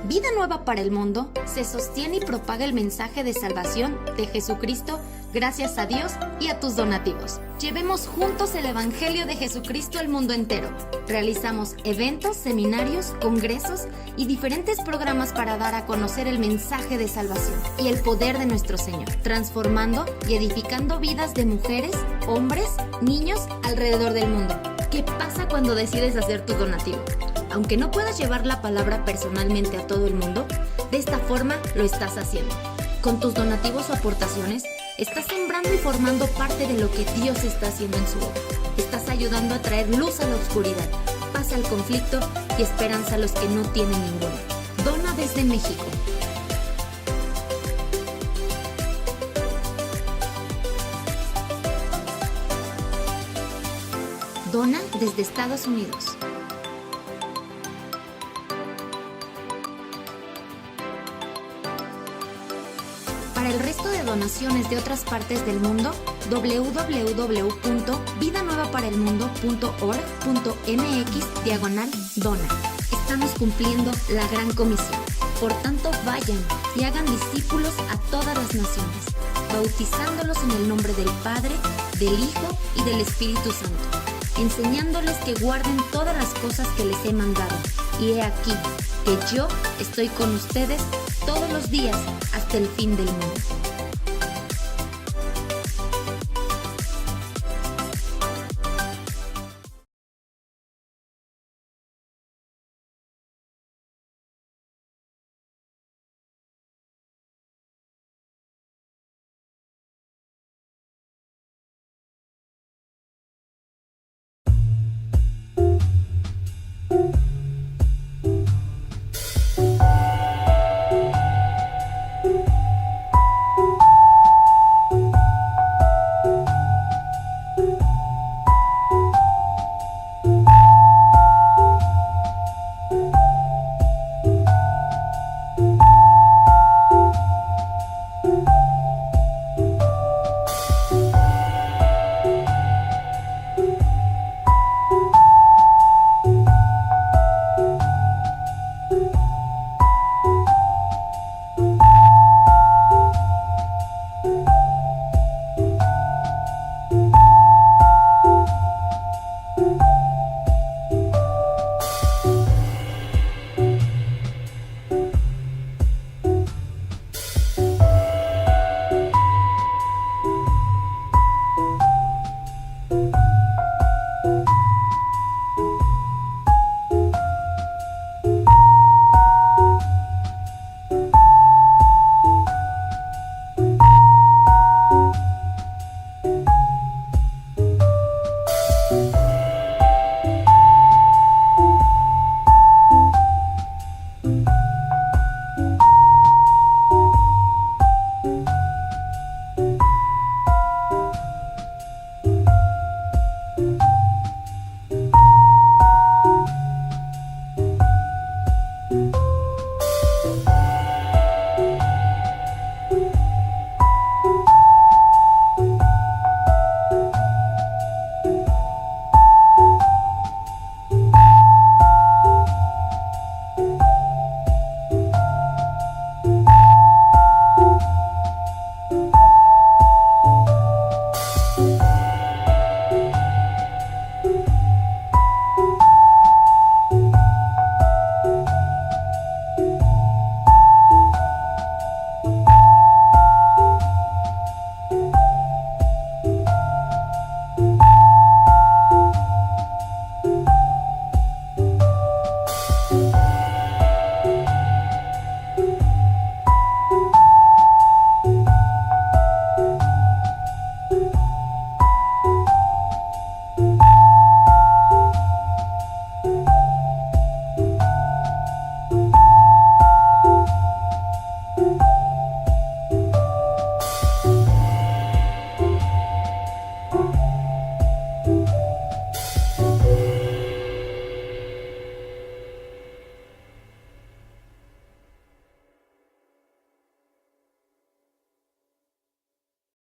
Vida Nueva para el Mundo se sostiene y propaga el mensaje de salvación de Jesucristo gracias a Dios y a tus donativos. Llevemos juntos el Evangelio de Jesucristo al mundo entero. Realizamos eventos, seminarios, congresos y diferentes programas para dar a conocer el mensaje de salvación y el poder de nuestro Señor, transformando y edificando vidas de mujeres, hombres, niños alrededor del mundo. ¿Qué pasa cuando decides hacer tu donativo? Aunque no puedas llevar la palabra personalmente a todo el mundo, de esta forma lo estás haciendo. Con tus donativos o aportaciones, estás sembrando y formando parte de lo que Dios está haciendo en su obra. Estás ayudando a traer luz a la oscuridad, paz al conflicto y esperanza a los que no tienen ninguna. Dona desde México. desde Estados Unidos. Para el resto de donaciones de otras partes del mundo, www.vidanuevaparelmundo.org.mx/dona. Estamos cumpliendo la gran comisión. Por tanto, vayan y hagan discípulos a todas las naciones, bautizándolos en el nombre del Padre, del Hijo y del Espíritu Santo, enseñándoles que guarden todas las cosas que les he mandado. Y he aquí que yo estoy con ustedes todos los días hasta el fin del mundo.